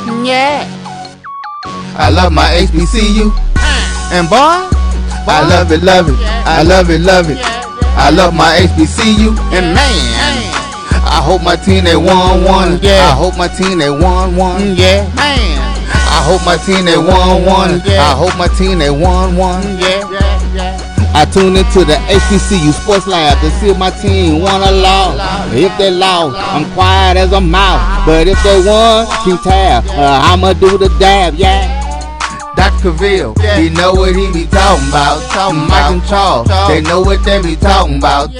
Yeah. I love my HBCU. And boy, I love it, love it. I love it, love it. I love my HBCU. And man, I hope my team they won one. Yeah. I hope my team they won one. Yeah. Man, I hope my team they won one. I hope my team they won one. Yeah. I tune into the HBCU Sports Lab to see if my team won or lost. If they lost, I'm quiet as a mouse. But if they won, keep tab. I'ma do the dab, yeah. Dr. Cavil, he know what he be talking about. Mike and Charles, they know what they be talking about.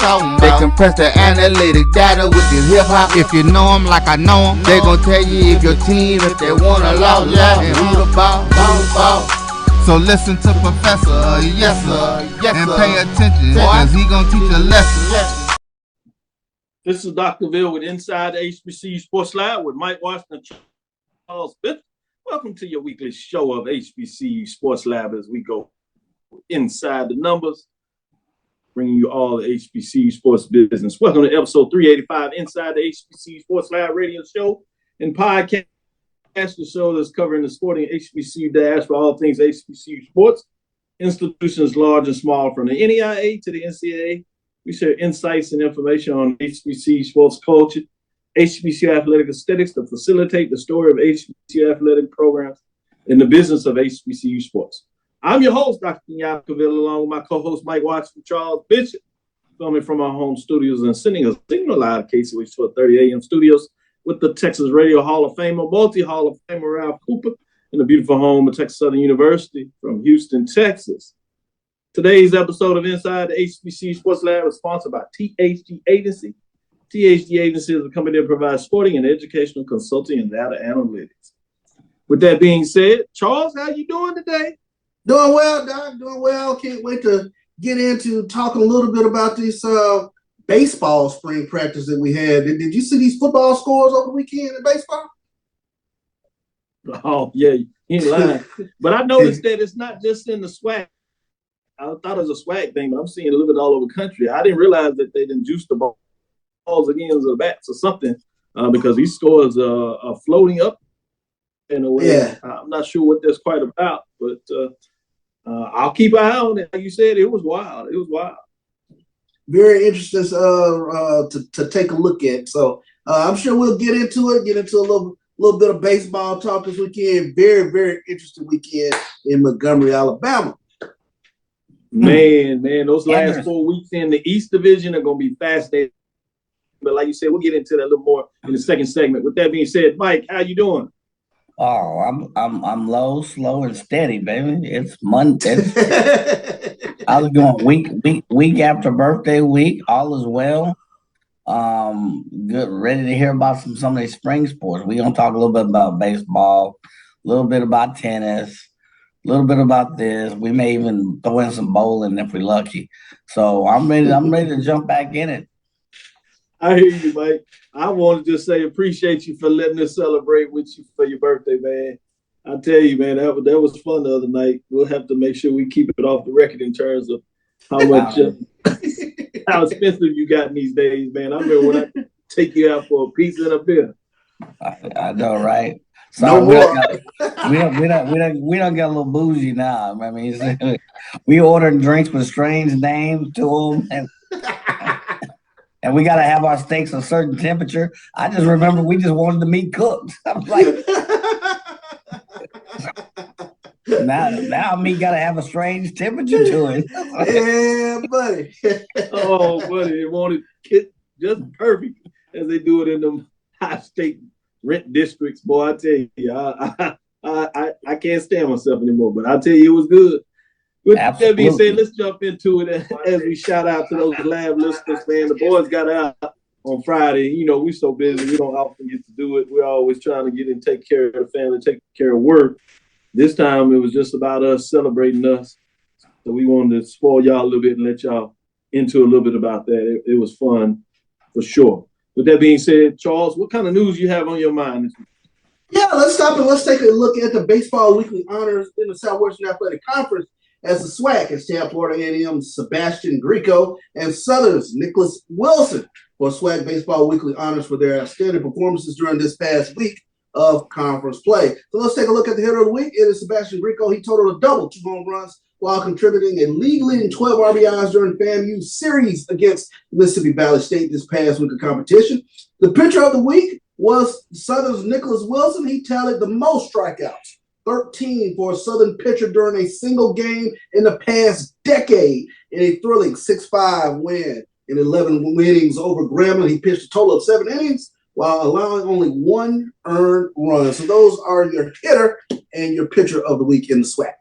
They compress the analytic data with the hip hop. If you know them like I know them, they gon' tell you if your team, if they won or lost, and who the ball. So listen to Professor, yes sir, and pay attention, cause he gonna teach a lesson. This is Dr. Cavil with Inside the HBCU Sports Lab with Mike Washington, Charles Bishop. Welcome to your weekly show of HBCU Sports Lab as we go inside the numbers, bringing you all the HBCU sports business. Welcome to episode 385, Inside the HBCU Sports Lab radio show and podcast. The show that's covering the sporting HBCU dash for all things HBCU sports, institutions large and small, from the NEIA to the NCAA. We share insights and information on HBCU sports culture, HBCU athletic aesthetics to facilitate the story of HBCU athletic programs in the business of HBCU sports. I'm your host, Dr. Kenyatta Cavil, along with my co-host Mike Washington, Charles Bishop, filming from our home studios and sending a signal live KCH 1230 AM studios with the Texas Radio Hall of Famer, multi-Hall of Famer Ralph Cooper, in the beautiful home of Texas Southern University from Houston, Texas. Today's episode of Inside the HBCU Sports Lab is sponsored by THG Agency. THG Agency is a company that provides sporting and educational consulting and data analytics. With that being said, Charles, how you doing today? Doing well, Doc. Doing well. Can't wait to get into talking a little bit about this baseball spring practice that we had. Did you see these football scores over the weekend in baseball? Oh, yeah, you ain't lying. But I noticed that it's not just in the SWAC. I thought it was a SWAC thing, but I'm seeing it a little bit all over the country. I didn't realize that they didn't juice the balls against the bats or something because these scores are floating up in a way. Yeah. I'm not sure what that's quite about, but I'll keep an eye on it. Like you said, it was wild. It was wild. Very interesting to take a look at. So I'm sure we'll get into a little bit of baseball talk this weekend. Very, very interesting weekend in Montgomery, Alabama. Man, those last 4 weeks in the East Division are going to be fascinating. But like you said, we'll get into that a little more in the second segment. With that being said, Mike, how you doing? Oh, I'm low, slow, and steady, baby. It's Monday. I was going week after birthday week. All is well. Good, ready to hear about some of these spring sports. We're gonna talk a little bit about baseball, a little bit about tennis, a little bit about this. We may even throw in some bowling if we're lucky. So I'm ready to jump back in it. I hear you, Mike. I want to just say appreciate you for letting us celebrate with you for your birthday, man. I tell you, man, that was fun the other night. We'll have to make sure we keep it off the record in terms of how much how expensive you got in these days, man. I remember when I take you out for a pizza and a beer. I know, right? So we don't get a little bougie now. I mean, we ordering drinks with strange names to them, and we got to have our steaks a certain temperature. I just remember we just wanted the meat cooked. I'm like, now meat got to have a strange temperature to it. Yeah, buddy. Oh, buddy, they want it just perfect as they do it in them high state rent districts. Boy, I tell you, I can't stand myself anymore. But I tell you, it was good. With that being said, let's jump into it as we shout out to those lab listeners, man. The boys got out on Friday. You know, we're so busy, we don't often get to do it. We're always trying to get in, take care of the family, take care of work. This time it was just about us celebrating us. So we wanted to spoil y'all a little bit and let y'all into a little bit about that. It was fun for sure. With that being said, Charles, what kind of news you have on your mind this week? Yeah, let's stop and let's take a look at the Baseball Weekly Honors in the Southwestern Athletic Conference as the SWAC is Tampa Florida A&M's Sebastian Greco and Southern's Nicholas Wilson for SWAC Baseball Weekly Honors for their outstanding performances during this past week of conference play. So let's take a look at the hitter of the week. It is Sebastian Rico. He totaled a double, 2 home runs, while contributing a league-leading 12 RBIs during FAMU series against Mississippi Valley State this past week of competition. The pitcher of the week was Southern's Nicholas Wilson. He tallied the most strikeouts, 13 for a Southern pitcher during a single game in the past decade, in a thrilling 6-5 win in 11 innings over Grambling. He pitched a total of 7 innings while allowing only 1 earned run. So those are your hitter and your pitcher of the week in the SWAC.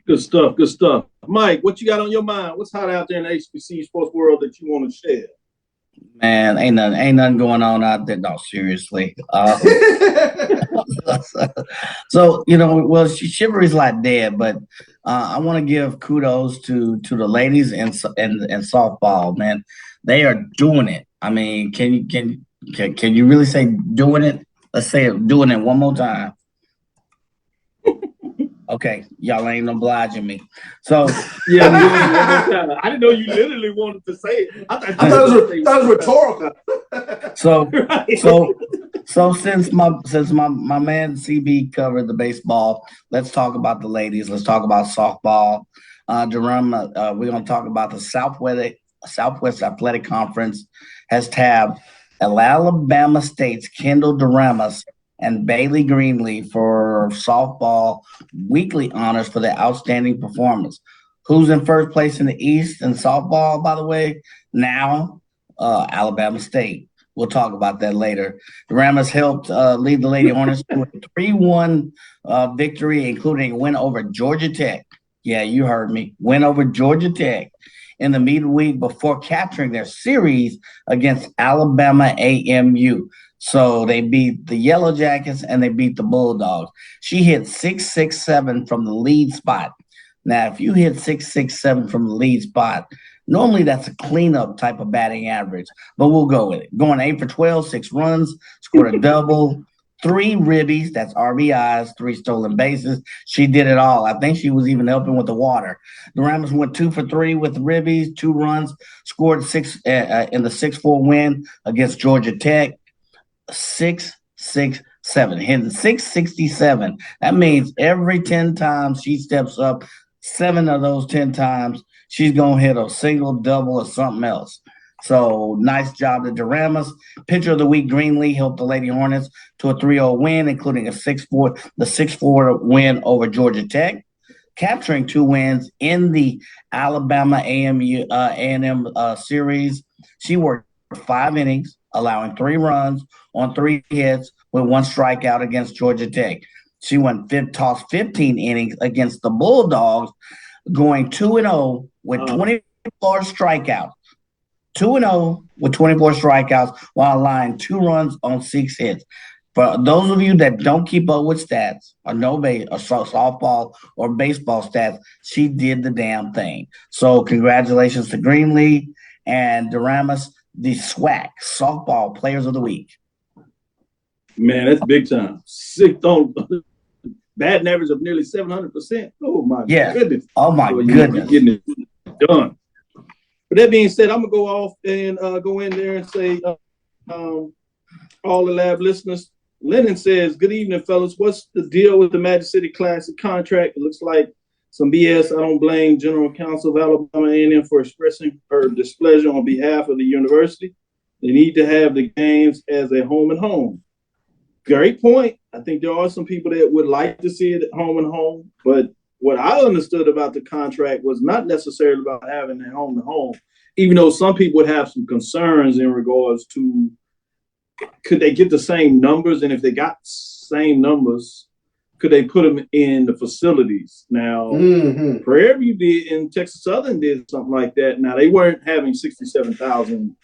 Good stuff, good stuff. Mike, what you got on your mind? What's hot out there in the HBCU sports world that you want to share? Man, ain't nothing going on out there. No, seriously. So well, Chivalry's like dead, but I want to give kudos to the ladies in softball. Man, they are doing it. I mean, can you really say doing it? Let's say it, doing it one more time. Okay, y'all ain't obliging me. So yeah, I didn't know you literally wanted to say it. I thought it was rhetorical. So since my man CB covered the baseball, let's talk about the ladies. Let's talk about softball. Durham, we're gonna talk about the Southwest Athletic Conference has tabbed Alabama State's Kendall Duramas and Bailey Greenlee for softball weekly honors for their outstanding performance. Who's in first place in the East in softball, by the way? Now, Alabama State. We'll talk about that later. The Ramas helped lead the Lady Hornets to a 3-1 victory, including a win over Georgia Tech. Yeah, you heard me. Win over Georgia Tech in the midweek before capturing their series against Alabama AMU. So they beat the Yellow Jackets and they beat the Bulldogs. She hit .667 from the lead spot. Now, if you hit .667 from the lead spot, normally that's a cleanup type of batting average, but we'll go with it. Going 8 for 12, 6 runs, scored a double, 3 ribbies, that's RBIs, 3 stolen bases. She did it all. I think she was even helping with the water. The Rams went 2 for 3 with ribbies, 2 runs, scored 6 in the 6-4 win against Georgia Tech. 6-6-7, hitting .667. That means every 10 times she steps up, 7 of those 10 times she's gonna hit a single, double, or something else. So nice job to Duramas. Pitcher of the week, Greenlee, helped the Lady Hornets to a 3-0 win, including a 6-4 win over Georgia Tech, capturing 2 wins in the Alabama A&M series. She worked 5 innings, allowing 3 runs on 3 hits with 1 strikeout against Georgia Tech. She tossed 15 innings against the Bulldogs, going 2-0 with 24 strikeouts. 2-0 with 24 strikeouts while allowing 2 runs on 6 hits. For those of you that don't keep up with stats or know softball or baseball stats, she did the damn thing. So congratulations to Greenlee and Duramas, the SWAC softball players of the week. Man, that's big time. Sick on batting average of nearly 700%. Oh my goodness. Oh my goodness. Getting it done. But that being said, I'm gonna go off and go in there and say, all the lab listeners. Lennon says, "Good evening, fellas. What's the deal with the Magic City Classic contract? It looks like some BS. I don't blame General Counsel of Alabama A&M for expressing her displeasure on behalf of the university. They need to have the games as a home and home." Great point. I think there are some people that would like to see it at home and home, but what I understood about the contract was not necessarily about having it home to home, even though some people would have some concerns in regards to could they get the same numbers, and if they got same numbers, could they put them in the facilities? Now, Prairie View did, and Texas Southern did something like that. Now, they weren't having 67,000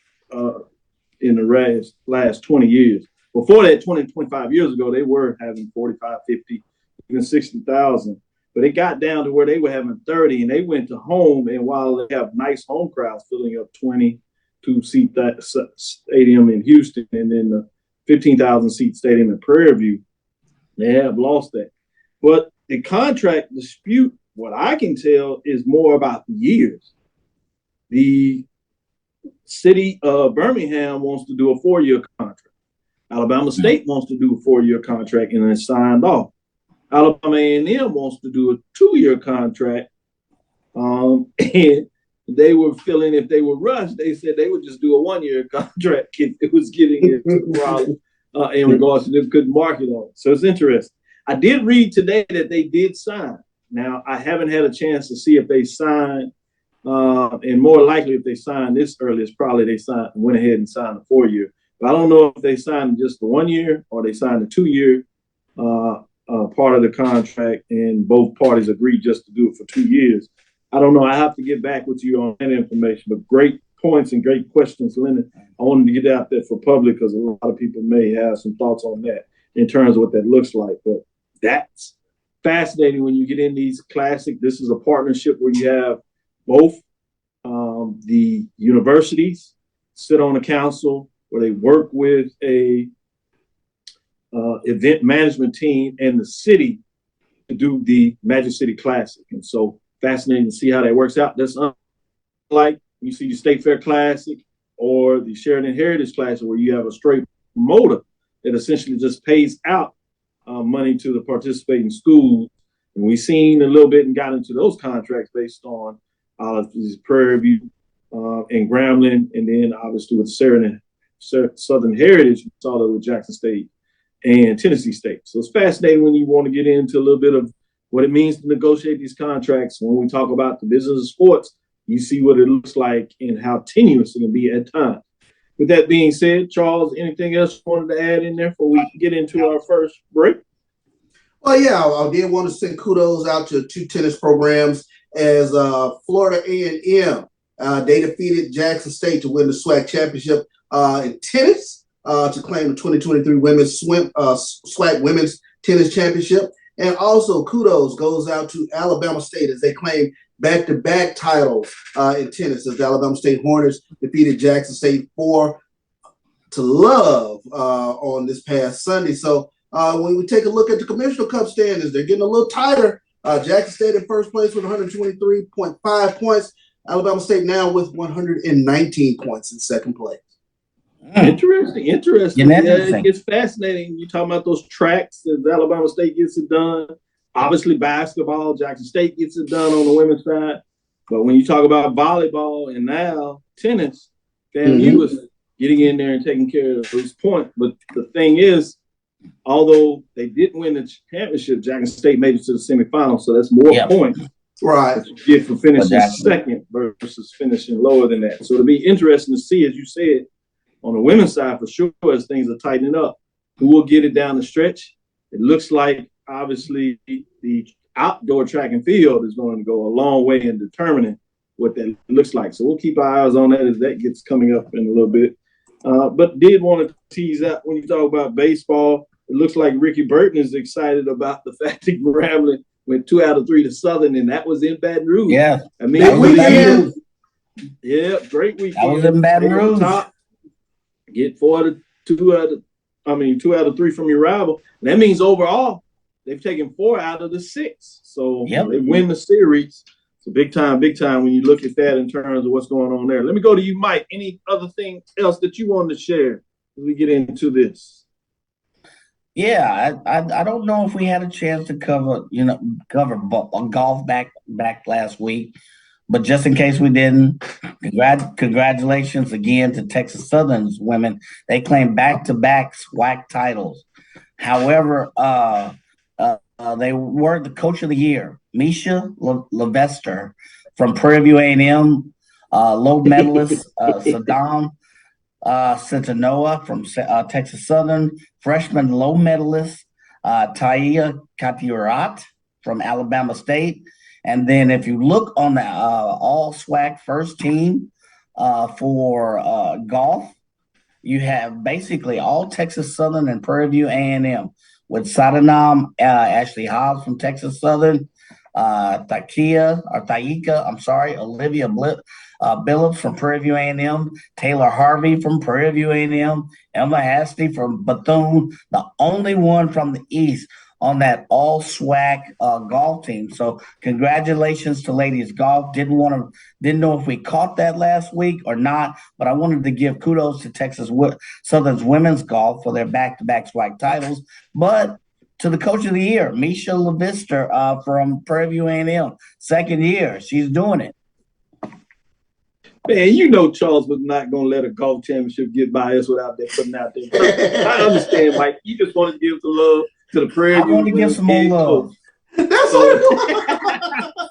in the last 20 years. Before that, 25 years ago, they were having 45, 50, even 60,000. But it got down to where they were having 30, and they went to home. And while they have nice home crowds filling up 22-seat stadium in Houston and then the 15,000-seat stadium in Prairie View, they have lost that. But the contract dispute, what I can tell, is more about the years. The city of Birmingham wants to do a 4-year contract. Alabama State wants to do a 4-year contract and then signed off. Alabama A&M wants to do a 2-year contract. And they were feeling if they were rushed, they said they would just do a 1-year contract if it was getting into a problem in regards to them couldn't market on it. So it's interesting. I did read today that they did sign. Now, I haven't had a chance to see if they signed, and more likely if they signed this early, it's probably they went ahead and signed a 4-year. But I don't know if they signed just the 1 year or they signed a 2-year part of the contract, and both parties agreed just to do it for 2 years. I don't know. I have to get back with you on that information, but great points and great questions, Leonard. I wanted to get out there for public because a lot of people may have some thoughts on that in terms of what that looks like. But that's fascinating when you get in these classic. This is a partnership where you have both the universities sit on a council where they work with a event management team and the city to do the Magic City Classic. And so fascinating to see how that works out. That's unlike you see the State Fair Classic or the Sheridan Heritage Classic where you have a straight promoter that essentially just pays out money to the participating schools. And we've seen a little bit and got into those contracts based on Prairie View and Grambling, and then obviously with Southern Heritage, we saw that with Jackson State and Tennessee State. So it's fascinating when you want to get into a little bit of what it means to negotiate these contracts. When we talk about the business of sports, you see what it looks like and how tenuous it can be at times. With that being said, Charles, anything else you wanted to add in there before we get into our first break? Well, yeah, I did want to send kudos out to 2 tennis programs as Florida A&M. They defeated Jackson State to win the SWAC championship in tennis to claim the 2023 women's SWAC women's tennis championship. And also kudos goes out to Alabama State as they claim back-to-back titles in tennis as the Alabama State Hornets defeated Jackson State 4-0 on this past Sunday. So when we take a look at the Commissioner Cup standings, they're getting a little tighter. Jackson State in first place with 123.5 points. Alabama State now with 119 points in second place. Interesting. Yeah, it's fascinating. You're talking about those tracks that Alabama State gets it done. Obviously, basketball, Jackson State gets it done on the women's side. But when you talk about volleyball and now tennis, FAMU was getting in there and taking care of those points. But the thing is, although they didn't win the championship, Jackson State made it to the semifinals, so that's more points. Right. That you get for finishing second versus finishing lower than that. So it'll be interesting to see, as you said, on the women's side for sure, as things are tightening up, who will get it down the stretch. It looks like, obviously, the outdoor track and field is going to go a long way in determining what that looks like. So we'll keep our eyes on that as that gets coming up in a little bit. But did want to tease out when you talk about baseball, it looks like Ricky Burton is excited about the fact that Grambling went 2 out of 3 to Southern, and that was in Baton Rouge. Yeah. I mean, great weekend. That was in Baton Rouge. Top, get 2 out of 3 from your rival. And that means overall, they've taken 4 out of the 6. So they win the series. So big time when you look at that in terms of what's going on there. Let me go to you, Mike. Any other thing else that you wanted to share as we get into this? Yeah, I don't know if we had a chance to cover golf back last week, but just in case we didn't, congratulations again to Texas Southern's women. They claimed back-to-back SWAC titles. However, they were the coach of the year. Misha Levester from Prairie View A&M, low medalist Saddam Centenoa from Texas Southern, freshman low medalist Taia Katiurat from Alabama State. And then if you look on the all SWAC first team for golf, you have basically all Texas Southern and Prairie View A&M with Sadanam Ashley Hobbs from Texas Southern, Olivia Billups from Prairie View A&M, Taylor Harvey from Prairie View A&M, Emma Hasty from Bethune, the only one from the East on that all SWAC golf team. So congratulations to ladies golf. Didn't know if we caught that last week or not, but I wanted to give kudos to Texas Southern's women's golf for their back-to-back SWAC titles. But to the coach of the year, Misha LaVista from Prairie View A&M, second year, she's doing it. Man, you know Charles was not going to let a golf championship get by us without that putting out there. I understand, Mike. You just want to give some love to the Prairie View. I want to give some more love. That's so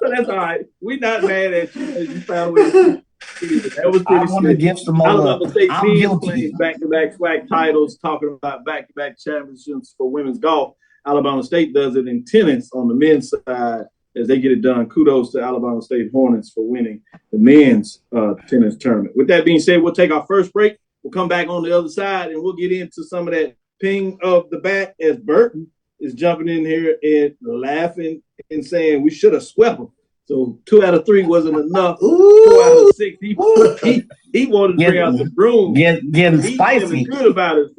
that's all right. We're not mad at you as you found a way to that was pretty I want to give some more Alabama love. State I'm men's guilty. playing back-to-back SWAC titles, talking about back-to-back championships for women's golf. Alabama State does it in tennis on the men's side as they get it done. Kudos to Alabama State Hornets for winning the men's tennis tournament. With that being said, we'll take our first break. We'll come back on the other side, and we'll get into some of that ping of the bat as Burton is jumping in here and laughing and saying we should have swept them. So 2 out of 3 wasn't enough. 4 out of 6. He wanted to bring out the broom. Getting spicy. Good about it.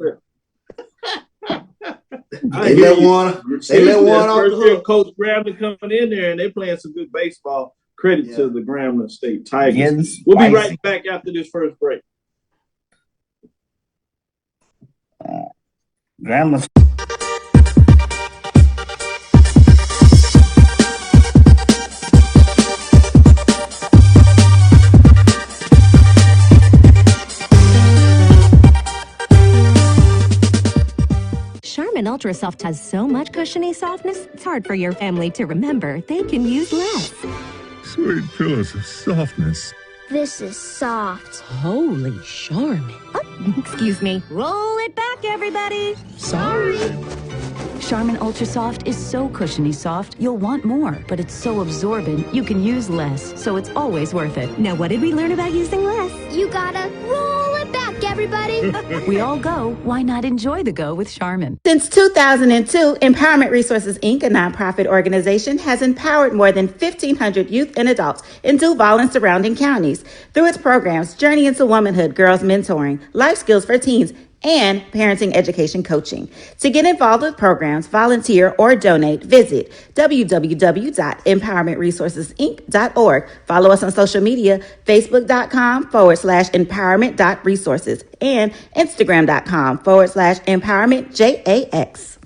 They let one off the hook. Coach Grambling coming in there, and they're playing some good baseball. Credit to the Grambling State Tigers. We'll be right back after this first break. Grambling. Charmin Ultra Soft has so much cushiony softness, it's hard for your family to remember they can use less. Sweet pillows of softness. This is soft. Holy Charmin. Oh, excuse me. Roll it back, everybody. Sorry. Charmin Ultra Soft is so cushiony soft, you'll want more, but it's so absorbent, you can use less, so it's always worth it. Now, what did we learn about using less? You gotta roll it back, everybody. We all go, why not enjoy the go with Charmin? Since 2002, Empowerment Resources, Inc., a nonprofit organization, has empowered more than 1,500 youth and adults in Duval and surrounding counties through its programs Journey into Womanhood, Girls Mentoring, Life Skills for Teens, and parenting education coaching. To get involved with programs, volunteer, or donate, visit www.empowermentresourcesinc.org. Follow us on social media, facebook.com/empowerment.resources and instagram.com/empowermentjax.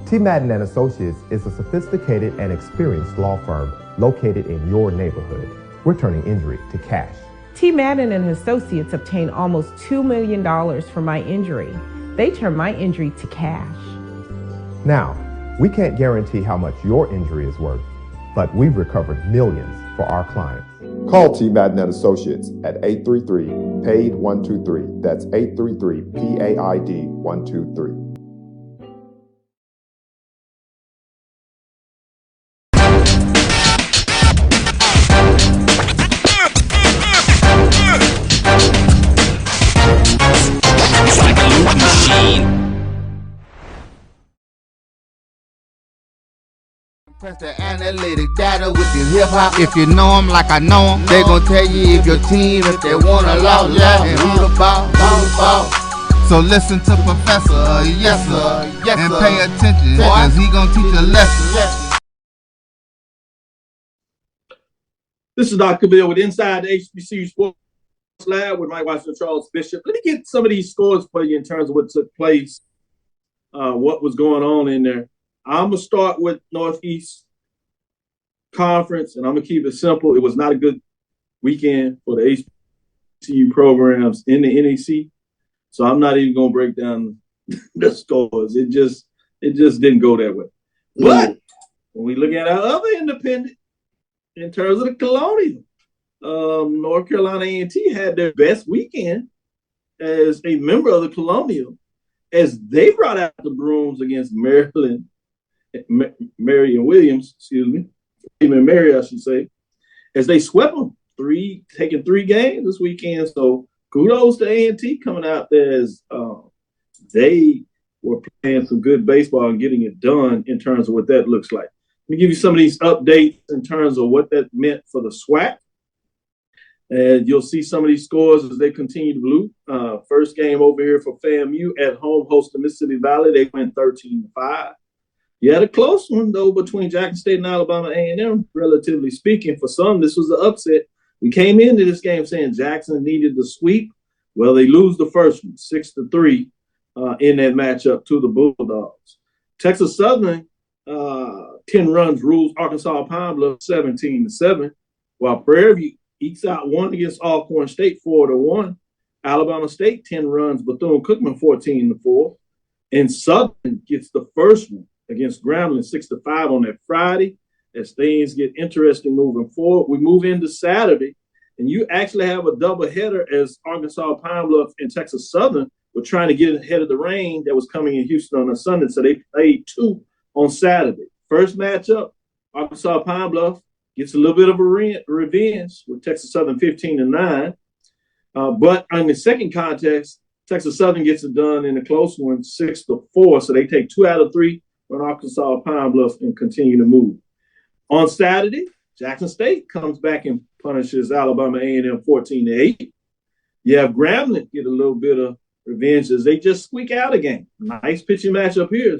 T. Madden and Associates is a sophisticated and experienced law firm located in your neighborhood. We're turning injury to cash. T. Madden and Associates obtained almost $2 million for my injury. They turned my injury to cash. Now, we can't guarantee how much your injury is worth, but we've recovered millions for our clients. Call T. Madden and Associates at 833-PAID-123. That's 833-PAID-123. Press the analytic data with your hip hop. If you know them like I know them, they gon' tell you if your team, if they wanna loud and who the ball. So listen to Professor, yes sir, and pay attention, cause he gon' teach a lesson. This is Dr. Cavil with Inside the HBCU Sports Lab with Mike Washington, Charles Bishop. Let me get some of these scores for you in terms of what took place, what was going on in there. I'm going to start with Northeast Conference, and I'm going to keep it simple. It was not a good weekend for the HBCU programs in the NEC, so I'm not even going to break down the scores. It just didn't go that way. But when we look at our other independent, in terms of the Colonial, North Carolina A&T had their best weekend as a member of the Colonial as they brought out the brooms against Marion Williams, Mary, I should say, as they swept them taking 3 games this weekend. So kudos to A&T coming out there as they were playing some good baseball and getting it done in terms of what that looks like. Let me give you some of these updates in terms of what that meant for the SWAC. And you'll see some of these scores as they continue to blue. First game over here for FAMU at home hosting Mississippi Valley. They win 13-5. You had a close one, though, between Jackson State and Alabama A&M, relatively speaking. For some, this was an upset. We came into this game saying Jackson needed the sweep. Well, they lose the first one, 6-3, in that matchup to the Bulldogs. Texas Southern, 10 runs rules Arkansas Pine Bluff 17-7, while Prairie View ekes out one against Alcorn State 4-1. Alabama State 10 runs Bethune-Cookman 14-4, and Southern gets the first one against Grambling 6-5 on that Friday. As things get interesting moving forward, we move into Saturday, and you actually have a doubleheader as Arkansas Pine Bluff and Texas Southern were trying to get ahead of the rain that was coming in Houston on a Sunday, so they played 2 on Saturday. First matchup, Arkansas Pine Bluff gets a little bit of a revenge with Texas Southern 15-9. But in the second contest, Texas Southern gets it done in a close one, 6-4. So they take 2 out of 3 on Arkansas Pine Bluff and continue to move. On Saturday, Jackson State comes back and punishes Alabama A&M 14-8. You have Grambling get a little bit of revenge as they just squeak out a game. Nice pitching matchup here.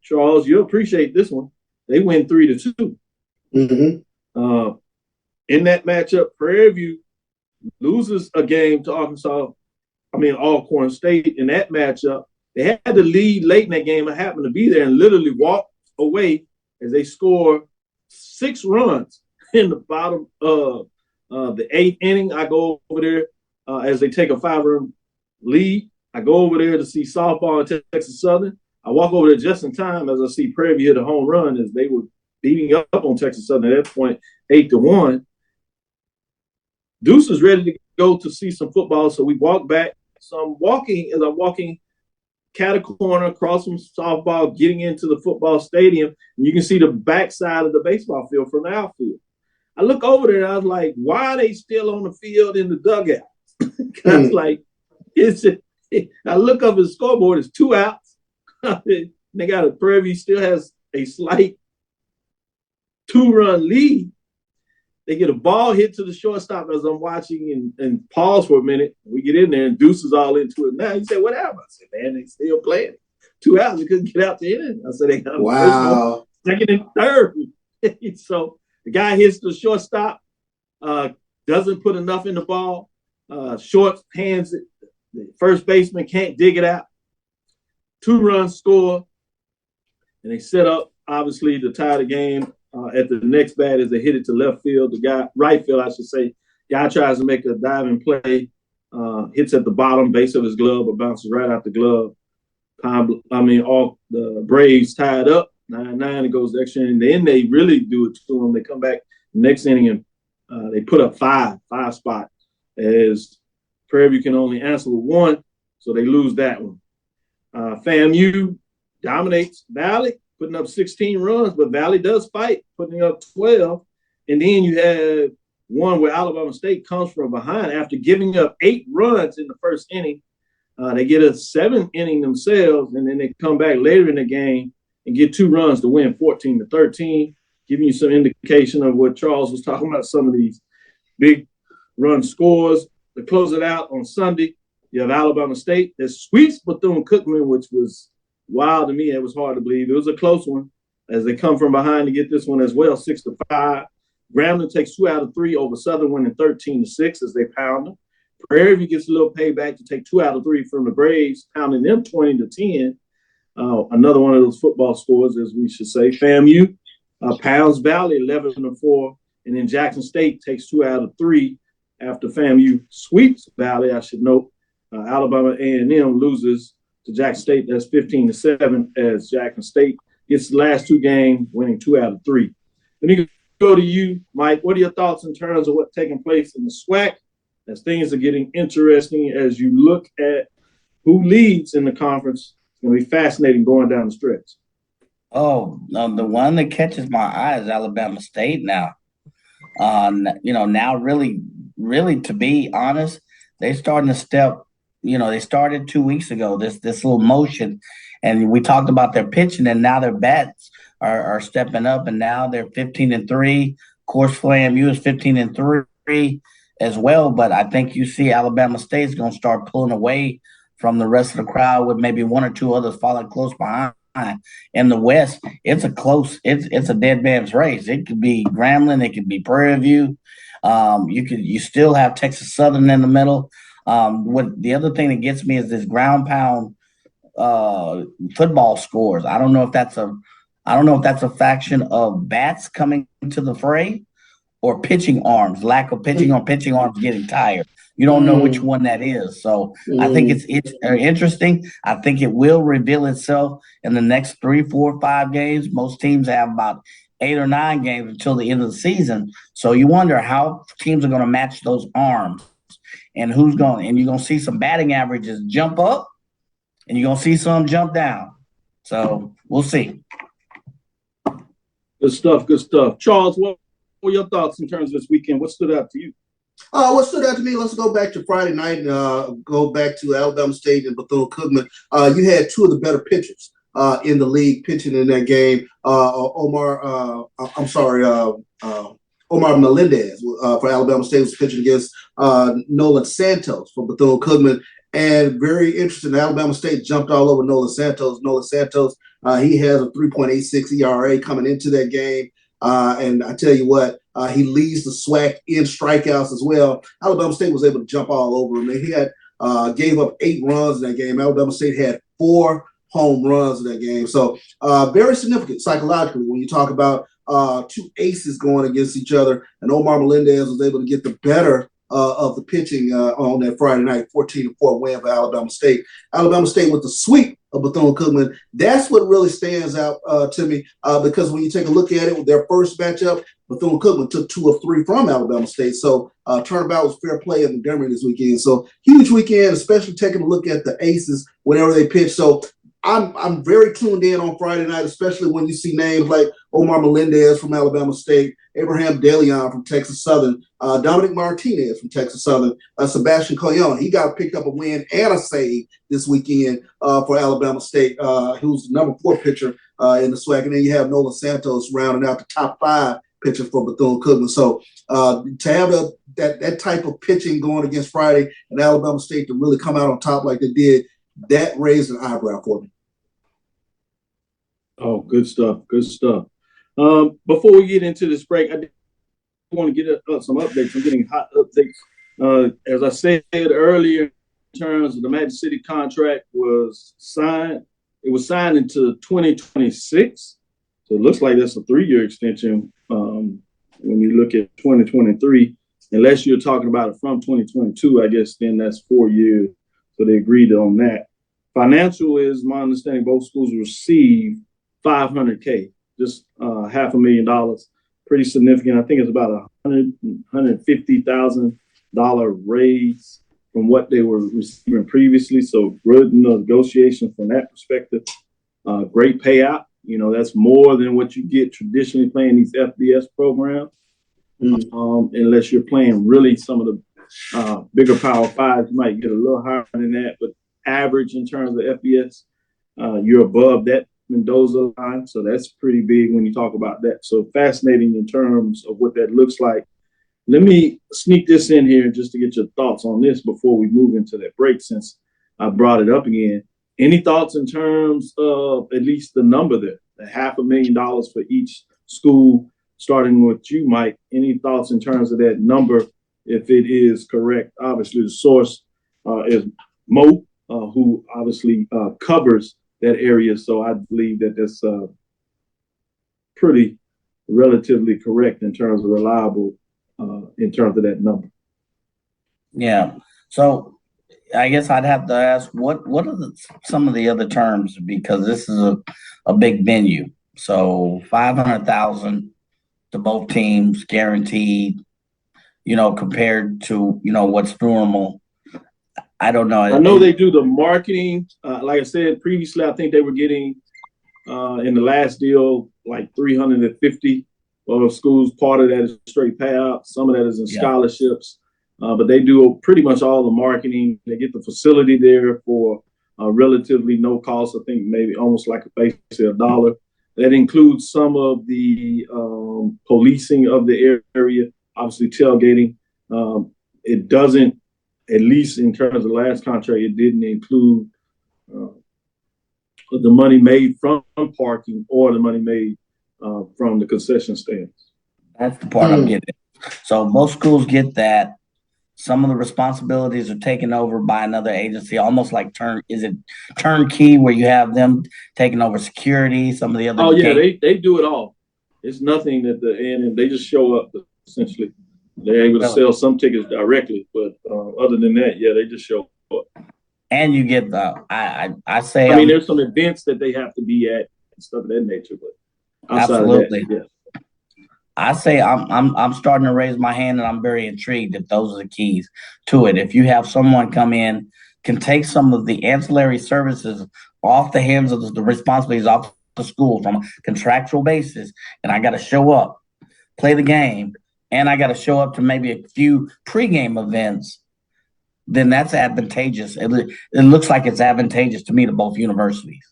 Charles, you'll appreciate this one. They win 3-2. Mm-hmm. In that matchup, Prairie View loses a game to Alcorn State in that matchup. They had the lead late in that game. I happened to be there and literally walked away as they score 6 runs in the bottom of the 8th inning. I go over there as they take a 5-run lead. I go over there to see softball in Texas Southern. I walk over there just in time as I see Prairie View hit a home run as they were beating up on Texas Southern at that point, 8-1. Deuce is ready to go to see some football, so we walk back. So I'm walking cat-a-corner across from softball, getting into the football stadium, and you can see the backside of the baseball field from the outfield. I look over there, and I was like, why are they still on the field in the dugout? I was like, I look up at the scoreboard, it's 2 outs. They got a Prairie View still has a slight 2-run lead. They get a ball hit to the shortstop as I'm watching and pause for a minute. We get in there and Deuce is all into it. Now he said, what happened? I said, man, they still playing. 2 outs, they couldn't get out the inning. I said, they got wow. First, second, and third. So the guy hits the shortstop, doesn't put enough in the ball. Short hands it. The first baseman can't dig it out. 2-run score. And they set up, obviously, to tie the game. At the next bat as they hit it to left field. The guy, right field, I should say, guy tries to make a diving play, hits at the bottom base of his glove, but bounces right out the glove. All the Braves tied up 9-9. It goes to extra inning. Then they really do it to them. They come back next inning and they put up five spot as Prairie View can only answer with 1, so they lose that one. FAMU dominates Valley, putting up 16 runs, but Valley does fight, putting up 12. And then you have one where Alabama State comes from behind after giving up 8 runs in the first inning. They get a 7th inning themselves, and then they come back later in the game and get 2 runs to win 14-13, giving you some indication of what Charles was talking about, some of these big run scores. To close it out on Sunday, you have Alabama State that sweeps Bethune-Cookman, which was wild to me. It was hard to believe. It was a close one as they come from behind to get this one as well, 6-5. Grambling takes 2 out of 3 over Southern, winning 13-6 as they pound them. Prairie View gets a little payback to take 2 out of 3 from the Braves, pounding them 20-10. Another one of those football scores, as we should say. FAMU pounds Valley 11-4, and then Jackson State takes 2 out of 3 after FAMU sweeps Valley. I should note Alabama A&M loses to Jackson State. That's 15-7 as Jackson State gets the last 2 games, winning 2 out of 3. Let me go to you, Mike. What are your thoughts in terms of what's taking place in the SWAC as things are getting interesting as you look at who leads in the conference? It's going to be fascinating going down the stretch. Oh, the one that catches my eye is Alabama State now. Now really, to be honest, they're starting to step. They started 2 weeks ago, this little motion, and we talked about their pitching, and now their bats are stepping up, and now they're 15-3. Of course, FAMU is 15-3 as well, but I think you see Alabama State is going to start pulling away from the rest of the crowd with maybe 1 or 2 others following close behind In the West, it's a dead man's race. It could be Grambling, it could be Prairie View. You still have Texas Southern in the middle. What the other thing that gets me is this ground pound football scores. I don't know if that's a faction of bats coming to the fray or pitching arms, lack of pitching or pitching arms getting tired. You don't know which one that is. So I think it's interesting. I think it will reveal itself in the next 3, 4, 5 games. Most teams have about 8 or 9 games until the end of the season. So you wonder how teams are going to match those arms and you're going to see some batting averages jump up and you're going to see some jump down. So we'll see. Good stuff. Good stuff. Charles, what were your thoughts in terms of this weekend? What stood out to you? What stood out to me, let's go back to Friday night and go back to Alabama State and Bethune-Cookman. You had two of the better pitchers in the league pitching in that game. Omar Melendez for Alabama State was pitching against Nolan Santos for Bethune-Cookman. And very interesting, Alabama State jumped all over Nolan Santos. Nolan Santos, he has a 3.86 ERA coming into that game. And I tell you what, he leads the SWAC in strikeouts as well. Alabama State was able to jump all over him. He had gave up 8 runs in that game. Alabama State had 4 home runs in that game. So very significant psychologically when you talk about 2 aces going against each other. And Omar Melendez was able to get the better of the pitching on that Friday night, 14-4 win for Alabama State. Alabama State with the sweep of Bethune-Cookman. That's what really stands out to me because when you take a look at it, with their first matchup, Bethune-Cookman took 2 of 3 from Alabama State. So turnabout was fair play in Montgomery this weekend. So huge weekend, especially taking a look at the aces whenever they pitch. So I'm very tuned in on Friday night, especially when you see names like Omar Melendez from Alabama State, Abraham DeLeon from Texas Southern, Dominic Martinez from Texas Southern, Sebastian Colon. He got picked up a win and a save this weekend for Alabama State, who's the number 4 pitcher in the SWAC. And then you have Nolan Santos rounding out the top 5 pitcher for Bethune-Cookman. So to have that type of pitching going against Friday and Alabama State to really come out on top like they did, that raised an eyebrow for me. Oh, good stuff. Good stuff. Before we get into this break, I want to get some updates. I'm getting hot updates. As I said earlier, in terms of the Magic City contract was signed. It was signed into 2026. So it looks like that's a 3-year extension when you look at 2023. Unless you're talking about it from 2022, I guess then that's 4 years. So they agreed on that. Financial is my understanding both schools receive $500K, just $500,000, pretty significant. I think it's about $150,000 raise from what they were receiving previously. So good negotiation from that perspective. Great payout. You know, that's more than what you get traditionally playing these FBS programs. Unless you're playing really some of the bigger Power 5s, you might get a little higher than that. But average in terms of FBS, you're above that Mendoza line. So that's pretty big when you talk about that. So fascinating in terms of what that looks like. Let me sneak this in here just to get your thoughts on this before we move into that break, since I brought it up again. Any thoughts in terms of at least the number there, the $500,000 for each school, starting with you, Mike? Any thoughts in terms of that number, if it is correct? Obviously, the source is Mo, who obviously covers that area. So I believe that that's pretty relatively correct in terms of reliable in terms of that number. Yeah. So I guess I'd have to ask what are some of the other terms, because this is a big venue. So 500,000 to both teams guaranteed, compared to, what's normal. I don't know. I know they do the marketing. Like I said previously, I think they were getting in the last deal like 350 of schools. Part of that is straight payout. Some of that is in scholarships. But they do pretty much all the marketing. They get the facility there for relatively no cost. I think maybe almost like basically $1. That includes some of the policing of the area, obviously tailgating. It doesn't, at least in terms of the last contract, it didn't include the money made from parking or the money made from the concession stands. That's the part I'm getting. So most schools get that. Some of the responsibilities are taken over by another agency, almost like turnkey, where you have them taking over security, some of the other. Oh yeah, they do it all. It's nothing at the end, and they just show up essentially. They're able to sell some tickets directly, but other than that, yeah, they just show up. And you get I mean, there's some events that they have to be at and stuff of that nature, but absolutely. Of that, yeah. I say I'm starting to raise my hand, and I'm very intrigued if those are the keys to it. If you have someone come in, can take some of the ancillary services off the hands of the responsibilities off the school from a contractual basis, and I got to show up, play the game, and I got to show up to maybe a few pregame events, then that's advantageous. It looks like it's advantageous to me to both universities.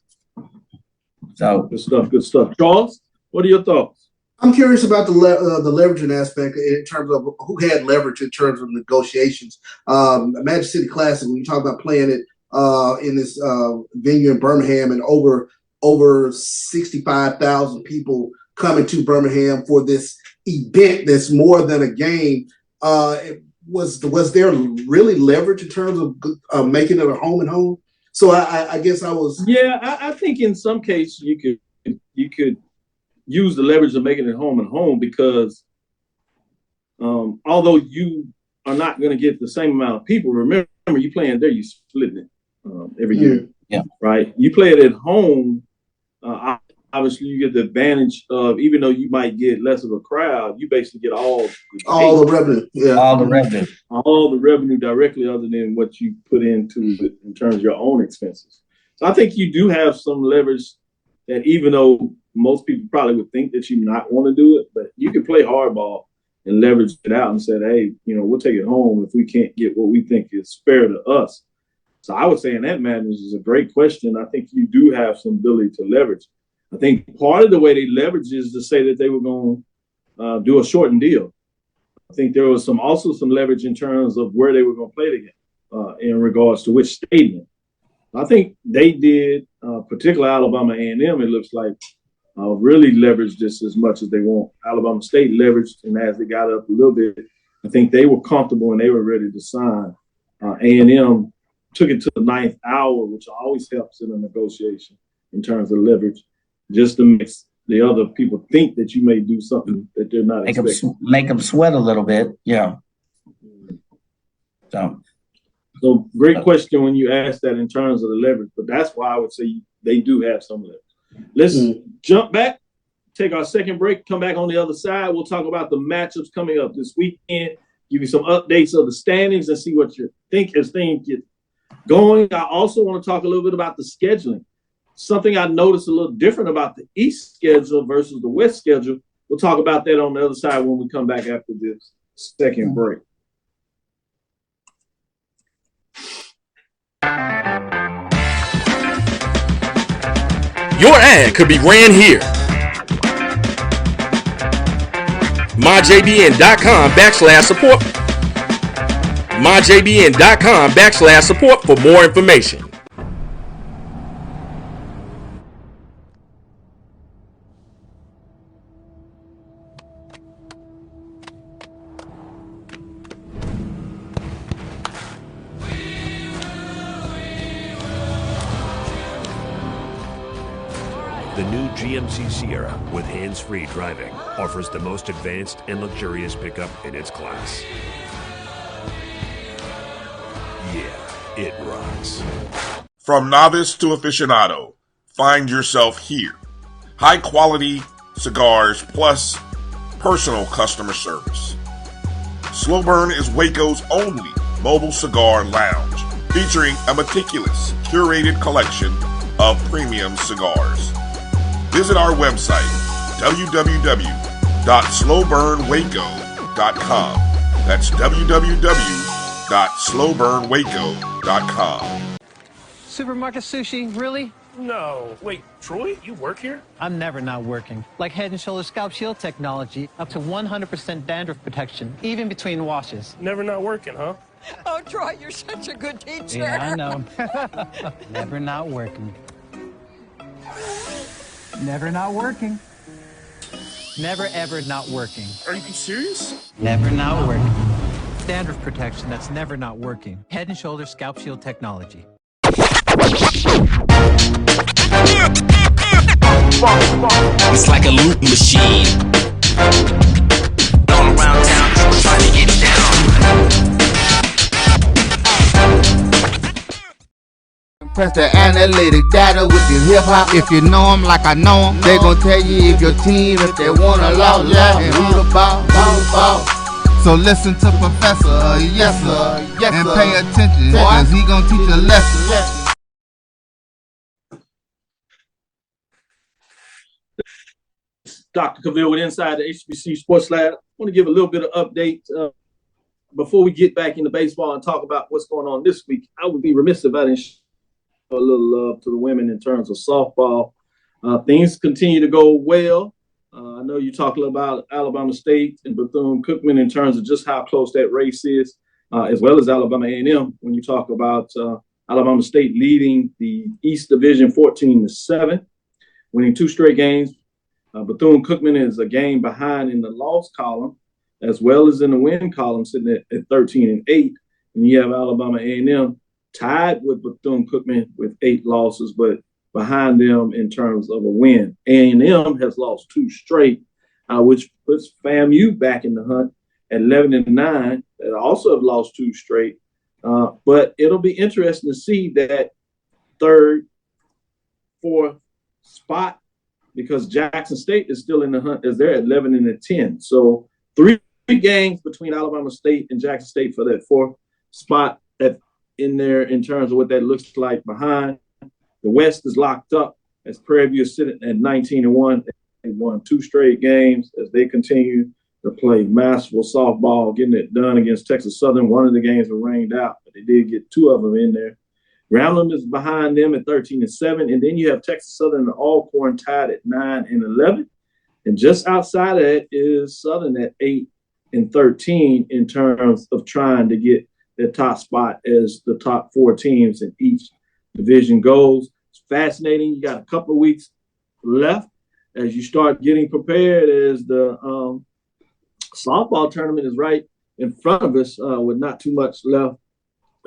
So good stuff. Charles, what are your thoughts? I'm curious about the leveraging aspect in terms of who had leverage in terms of negotiations. Magic City Classic, when you talk about playing it in this venue in Birmingham, and over 65,000 people coming to Birmingham for this event that's more than a game. Was there really leverage in terms of making it a home and home? So I guess I was. Yeah, I think in some cases you could use the leverage of making it home and home, because although you are not going to get the same amount of people, remember you playing there, you splitting it every year. Yeah. Right. You play it at home. Obviously, you get the advantage of, even though you might get less of a crowd, you basically get all the revenue. Yeah. All the revenue directly, other than what you put into it in terms of your own expenses. So I think you do have some leverage that, even though most people probably would think that you not want to do it, but you can play hardball and leverage it out and say, hey, we'll take it home if we can't get what we think is fair to us. So I would say in that manner, this is a great question. I think you do have some ability to leverage. I think part of the way they leverage is to say that they were going to do a shortened deal. I think there was also some leverage in terms of where they were going to play the game in regards to which stadium. I think they did, particularly Alabama A&M, it looks like, really leveraged this as much as they want. Alabama State leveraged, and as they got up a little bit, I think they were comfortable and they were ready to sign. A&M took it to the ninth hour, which always helps in a negotiation in terms of leverage, just to make the other people think that you may do something that they're not expecting. Make them sweat a little bit, yeah. So great question when you ask that in terms of the leverage, but that's why I would say they do have some leverage. Let's jump back, take our second break, come back on the other side. We'll talk about the matchups coming up this weekend, give you some updates of the standings and see what you think as things get going. I also want to talk a little bit about the scheduling. Something I noticed a little different about the East schedule versus the West schedule. We'll talk about that on the other side when we come back after this second break. Your ad could be ran here. MyJBN.com/support. MyJBN.com/support for more information. The new GMC Sierra with hands-free driving offers the most advanced and luxurious pickup in its class. Yeah, it rocks. From novice to aficionado, find yourself here. High quality cigars plus personal customer service. Slow Burn is Waco's only mobile cigar lounge, featuring a meticulous, curated collection of premium cigars. Visit our website, www.slowburnwaco.com. That's www.slowburnwaco.com. Supermarket sushi, really? No. Wait, Troy, you work here? I'm never not working. Like Head & Shoulders Scalp Shield technology, up to 100% dandruff protection, even between washes. Never not working, huh? Oh, Troy, you're such a good teacher. Yeah, I know. Never not working. Never not working. Never ever not working. Are you serious? Never not working. Dandruff protection that's never not working. Head and Shoulders Scalp Shield technology. It's like a loop machine. All around town, people trying to get down. Press the analytic data with your hip hop. If you know them like I know them, they gon' tell you if your team, if they wanna law, and who the ball. So listen to Professor, yes sir, and pay attention, cause he gon' teach a lesson. Dr. Cavil with Inside the HBCU Sports Lab. I want to give a little bit of update before we get back into baseball and talk about what's going on this week. I would be remiss if I didn't show a little love to the women in terms of softball. Things continue to go well. I know you talked a little about Alabama State and Bethune-Cookman in terms of just how close that race is, as well as Alabama A&M when you talk about Alabama State leading the East Division 14-7, winning 2 straight games. Bethune-Cookman is a game behind in the loss column, as well as in the win column, sitting at 13-8. And you have Alabama A&M tied with Bethune-Cookman with 8 losses, but behind them in terms of a win. A&M has lost 2 straight, which puts FAMU back in the hunt at 11-9. They also have lost 2 straight. But it'll be interesting to see that 3rd, 4th spot, because Jackson State is still in the hunt as they're at 11-10. So 3 games between Alabama State and Jackson State for that 4th spot in there in terms of what that looks like behind. The West is locked up as Prairie View is sitting at 19-1. They won 2 straight games as they continue to play masterful softball, getting it done against Texas Southern. One of the games were rained out, but they did get 2 of them in there. Grambling is behind them at 13-7, and then you have Texas Southern and Alcorn tied at 9-11. And just outside of that is Southern at 8-13 in terms of trying to get their top spot as the top 4 teams in each division goes. It's fascinating. You got a couple of weeks left as you start getting prepared as the softball tournament is right in front of us with not too much left.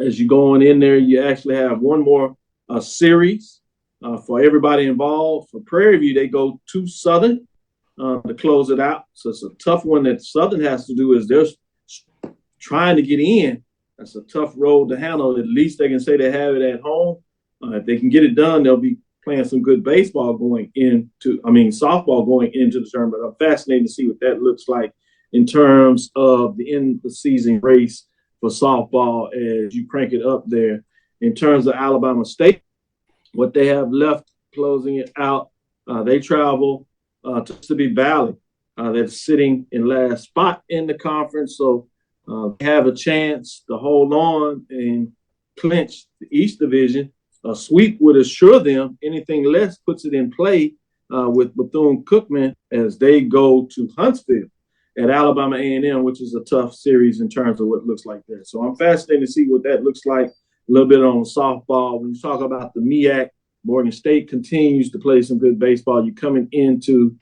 As you go on in there, you actually have one more series for everybody involved. For Prairie View, they go to Southern to close it out. So it's a tough one that Southern has to do is they're trying to get in. That's a tough road to handle. At least they can say they have it at home. If they can get it done, they'll be playing some good softball going into the tournament. I'm fascinated to see what that looks like in terms of the end of the season race for softball as you crank it up there. In terms of Alabama State, what they have left closing it out, they travel to Mississippi Valley. They're sitting in last spot in the conference, so they have a chance to hold on and clinch the East Division. A sweep would assure them. Anything less puts it in play with Bethune-Cookman as they go to Huntsville at Alabama A&M, which is a tough series in terms of what it looks like there. So I'm fascinated to see what that looks like a little bit on softball. When you talk about the MEAC, Morgan State continues to play some good baseball. You're coming into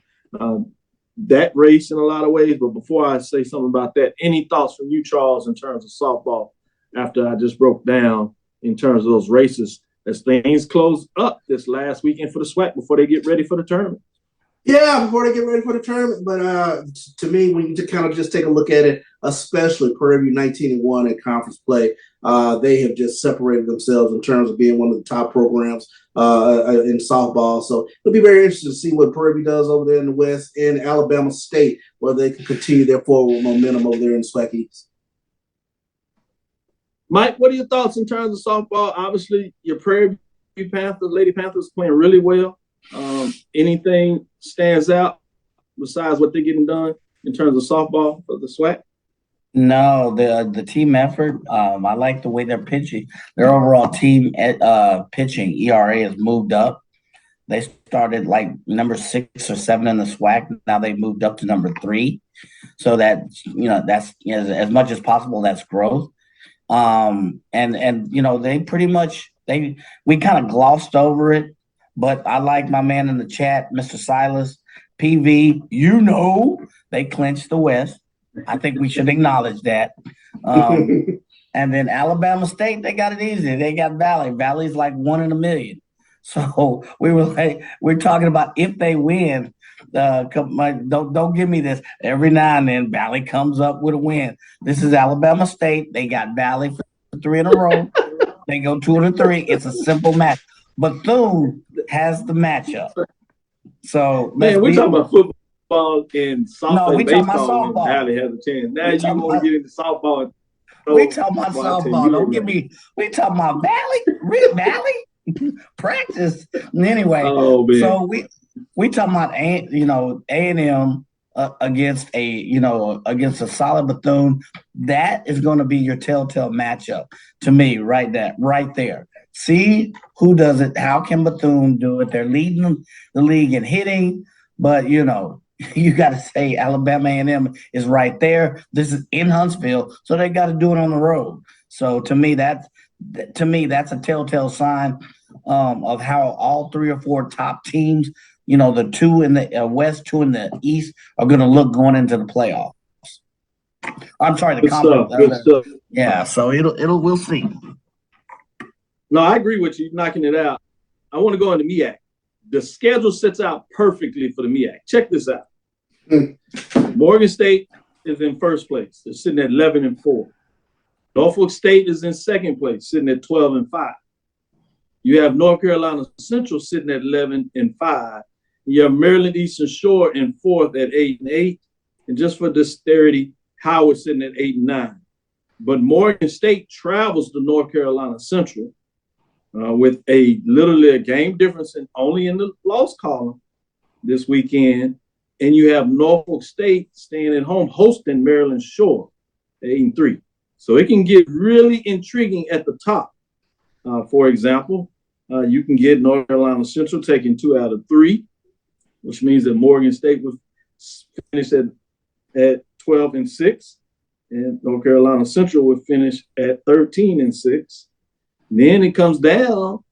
that race in a lot of ways. But before I say something about that, any thoughts from you, Charles, in terms of softball after I just broke down in terms of those races as things close up this last weekend for the SWAC before they get ready for the tournament? Yeah, before they get ready for the tournament. But to me, when you kind of just take a look at it, especially Prairie View 19-1 in conference play, they have just separated themselves in terms of being one of the top programs in softball. So it'll be very interesting to see what Prairie View does over there in the West and Alabama State, whether they can continue their forward momentum over there in SWAC East. Mike, what are your thoughts in terms of softball? Obviously, your Prairie View Panthers, Lady Panthers, playing really well. Anything stands out besides what they're getting done in terms of softball for the SWAC? No, the team effort. I like the way they're pitching. Their overall team pitching ERA has moved up. They started like number 6 or 7 in the SWAC. Now they've moved up to number 3. So that's as much as possible. That's growth. And they pretty much we kind of glossed over it But I like my man in the chat, Mr. Silas, PV. They clinched the West. I think we should acknowledge that. And then Alabama State, they got it easy. They got Valley. Valley's like 1 in a million. So we're talking about if they win. Don't give me this. Every now and then, Valley comes up with a win. This is Alabama State. They got Valley for 3 in a row. They go 2 to 3. It's a simple match. Bethune has the matchup. So man, we're talking about football and softball. No, we talking baseball. about softball. Valley has a chance. Now you want to get into softball. We talking about softball. Don't give me. We talking about Valley, Valley practice. Anyway, so we talking about A&M against a solid Bethune. That is going to be your telltale matchup to me, right there. See who does it. How can Bethune do it? They're leading the league in hitting, but you got to say Alabama A&M is right there. This is in Huntsville, so they got to do it on the road. So to me, that's a telltale sign of how all 3 or 4 top teams, the 2 in the West, 2 in the East, are going to look going into the playoffs. I'm sorry, the conference. Good stuff. Yeah, so we'll see. No, I agree with you, knocking it out. I want to go into MEAC. The schedule sets out perfectly for the MEAC. Check this out. Morgan State is in first place. They're sitting at 11-4. Norfolk State is in second place, sitting at 12-5. You have North Carolina Central sitting at 11-5. You have Maryland Eastern Shore in fourth at 8-8. And just for dexterity, Howard sitting at 8-9. But Morgan State travels to North Carolina Central with literally a game difference only in the loss column this weekend. And you have Norfolk State staying at home hosting Maryland Shore at 8-3. So it can get really intriguing at the top. For example, you can get North Carolina Central taking 2 out of 3, which means that Morgan State will finish at 12-6, and North Carolina Central will finish at 13-6. Then it comes down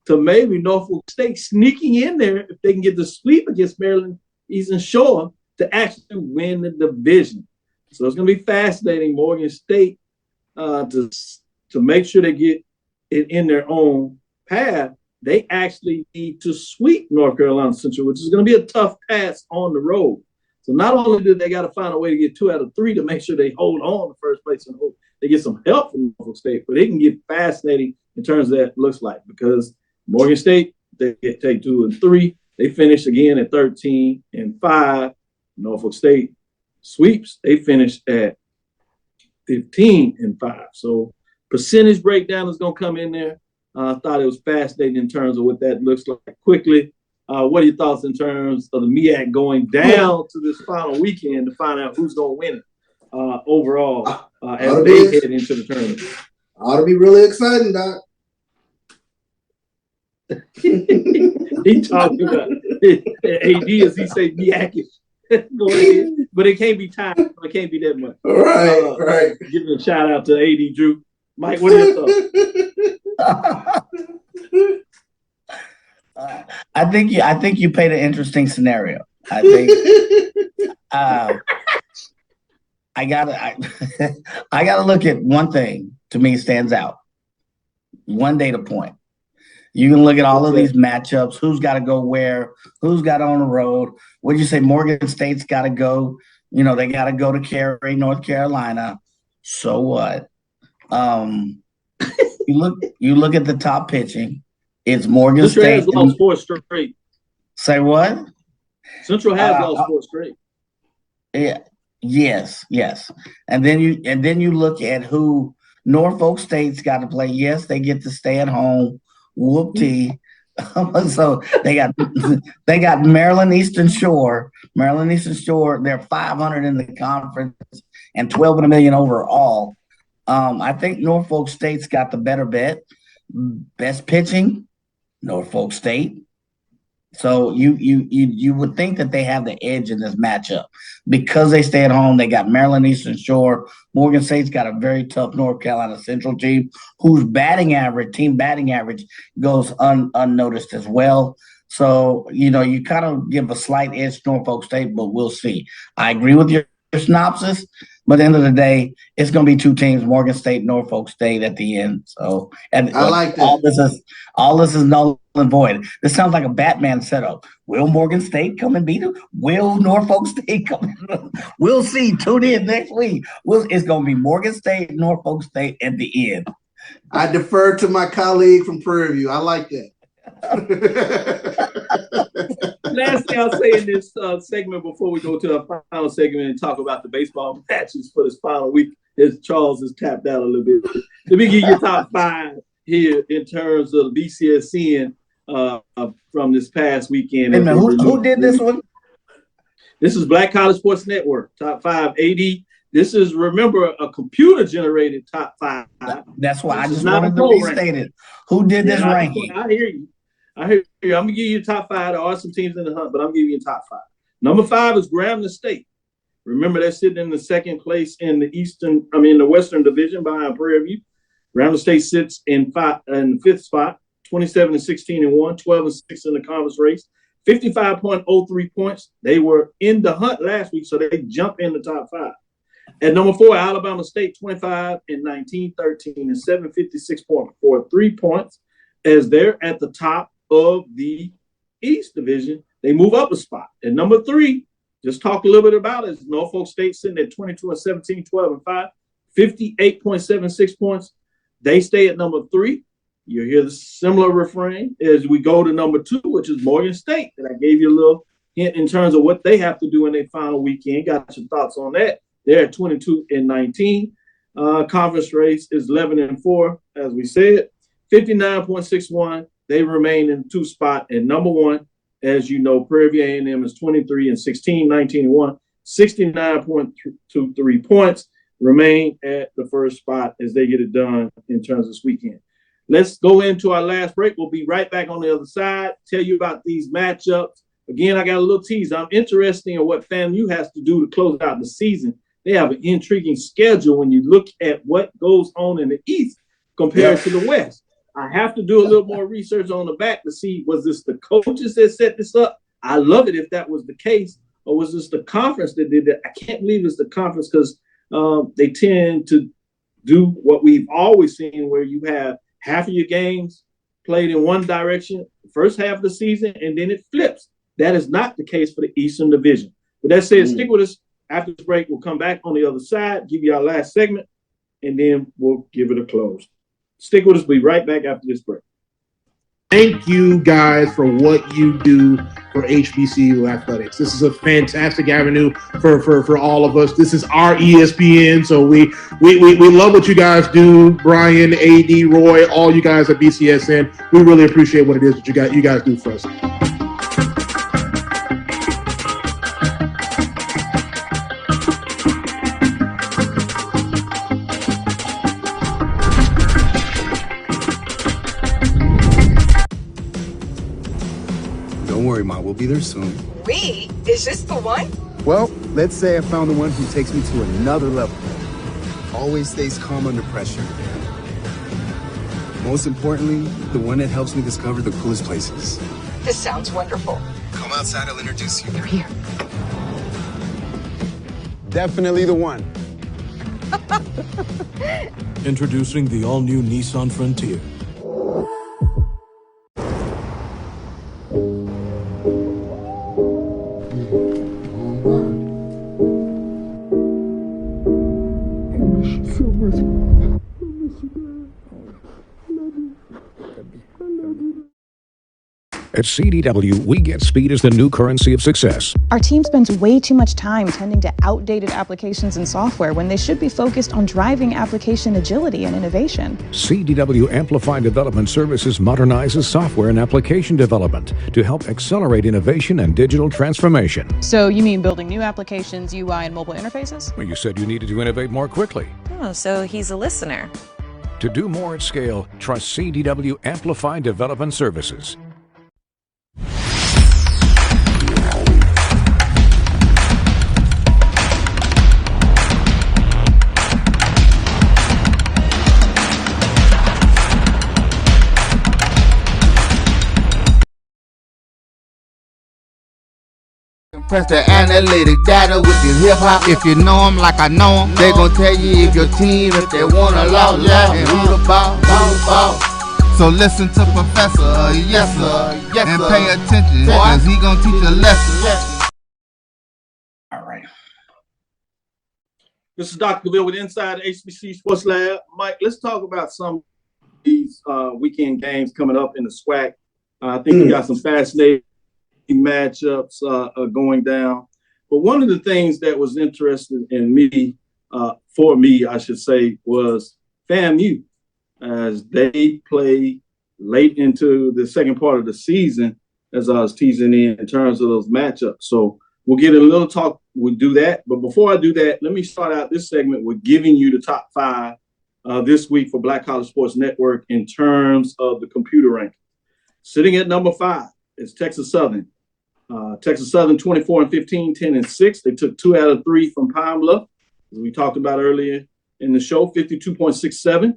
to maybe Norfolk State sneaking in there if they can get the sweep against Maryland Eastern Shore to actually win the division. So it's going to be fascinating. Morgan State to make sure they get it in their own path, they actually need to sweep North Carolina Central, which is going to be a tough task on the road. So not only do they got to find a way to get 2 out of 3 to make sure they hold on to first place and hope they get some help from Norfolk State, but it can get fascinating in terms of that looks like, because Morgan State, they take 2 and 3. They finish again at 13-5. Norfolk State sweeps. They finish at 15-5. So percentage breakdown is going to come in there. I thought it was fascinating in terms of what that looks like quickly. What are your thoughts in terms of the MEAC going down to this final weekend to find out who's going to win it overall as they head into the tournament? Ought to be really exciting, Doc. He talking about AD as he say MEAC. Go ahead, but it can't be tied. It can't be that much. Right. Giving a shout out to AD Drew. Mike, what are your thoughts? I think you paid an interesting scenario. I think I gotta look at one thing to me stands out. One data point. You can look at all of these matchups. Who's got to go where? Who's got on the road? What do you say? Morgan State's got to go. They got to go to Cary, North Carolina. So what? You look at the top pitching. It's Morgan Central State. Has lost 4 straight. Say what? Central has lost 4 straight. Yeah. Yes. And then you look at who Norfolk State's got to play. Yes, they get to stay at home. Whoop-tee. So they got Maryland Eastern Shore. They're 500 in the conference and 12 in a million overall. I think Norfolk State's got the better bet. Best pitching, Norfolk State. So you would think that they have the edge in this matchup because they stay at home. They got Maryland Eastern Shore. Morgan State's got a very tough North Carolina Central team whose team batting average goes unnoticed as well. So, you kind of give a slight edge to Norfolk State, but we'll see. I agree with your synopsis, but at the end of the day, it's going to be two teams, Morgan State, Norfolk State at the end. So, and I like that. All this is null and void. This sounds like a Batman setup. Will Morgan State come and beat them? Will Norfolk State come in? We'll see. Tune in next week. It's going to be Morgan State, Norfolk State at the end. I defer to my colleague from Prairie View. I like that. Last thing I'll say in this segment before we go to our final segment and talk about the baseball matches for this final week, as Charles has tapped out a little bit. Let me give you your top 5 here in terms of the BCSN from this past weekend. Wait a minute, who did this one? This is Black College Sports Network, top 5 AD. This is, remember, a computer-generated top 5. That's why I just wanted to restate it. Who did this ranking? I hear you. I'm going to give you top 5. There are some teams in the hunt, but I'm giving you top 5. Number 5 is Grambling State. Remember, they're sitting in the second place in the Western Division behind Prairie View. Grambling State sits in the 5th spot, 27-16-1, 12-6 in the conference race, 55.03 points. They were in the hunt last week, so they jump in the top 5. At number 4, Alabama State, 25-19, 13 and 756.43 points. As they're at the top of the East Division, they move up a spot. At number 3, just talk a little bit about it. Norfolk State sitting at 22-17, 12-5, 58.76 points. They stay at number 3. You'll hear the similar refrain as we go to number 2, which is Morgan State. And I gave you a little hint in terms of what they have to do in their final weekend. Got your thoughts on that? They're at 22-19. Conference race is 11-4, as we said. 59.61. They remain in 2 spot at number 1. As you know, Prairie View A&M is 23-16, 19-1, 69.23 points. Remain at the first spot as they get it done in terms of this weekend. Let's go into our last break. We'll be right back on the other side. Tell you about these matchups. Again, I got a little tease. I'm interested in what FAMU has to do to close out the season. They have an intriguing schedule when you look at what goes on in the East compared to the West. I have to do a little more research on the back to see, was this the coaches that set this up? I love it if that was the case. Or was this the conference that did that? I can't believe it's the conference because they tend to do what we've always seen, where you have half of your games played in one direction, first half of the season, and then it flips. That is not the case for the Eastern Division. But that said, stick with us. After this break, we'll come back on the other side, give you our last segment, and then we'll give it a close. Stick with us. We'll be right back after this break. Thank you guys for what you do for HBCU athletics. This is a fantastic avenue for all of us. This is our ESPN, so we love what you guys do. Brian, AD, Roy, all you guys at BCSN. We really appreciate what it is that you guys do for us. Don't worry, Ma. We'll be there soon. We? Is this the one? Well, let's say I found the one who takes me to another level. Always stays calm under pressure. Most importantly, the one that helps me discover the coolest places. This sounds wonderful. Come outside, I'll introduce you. They're here. Definitely the one. Introducing the all-new Nissan Frontier. At CDW, we get speed as the new currency of success. Our team spends way too much time tending to outdated applications and software when they should be focused on driving application agility and innovation. CDW Amplify Development Services modernizes software and application development to help accelerate innovation and digital transformation. So you mean building new applications, UI, and mobile interfaces? Well, you said you needed to innovate more quickly. Oh, so he's a listener. To do more at scale, trust CDW Amplify Development Services. Press the analytic data with the hip hop. If you know them like I know them, they gon' tell you if your team, if they wanna law, and who the ball. So listen to Professor, yes sir, and pay attention, cause he gon' teach a lesson. All right. This is Dr. Cavil with Inside HBCU Sports Lab. Mike, let's talk about some of these weekend games coming up in the SWAC. I think we got some fascinating matchups going down. But one of the things that was interesting in me, for me, I should say, was FAMU, as they play late into the second part of the season, as I was teasing in terms of those matchups. So we'll get a little talk. We'll do that. But before I do that, let me start out this segment with giving you the top 5 this week for Black College Sports Network in terms of the computer ranking. Sitting at number 5 is Texas Southern. Texas Southern 24-15, 10-6. They took 2 out of 3 from Pine Bluff, as we talked about earlier in the show, 52.67.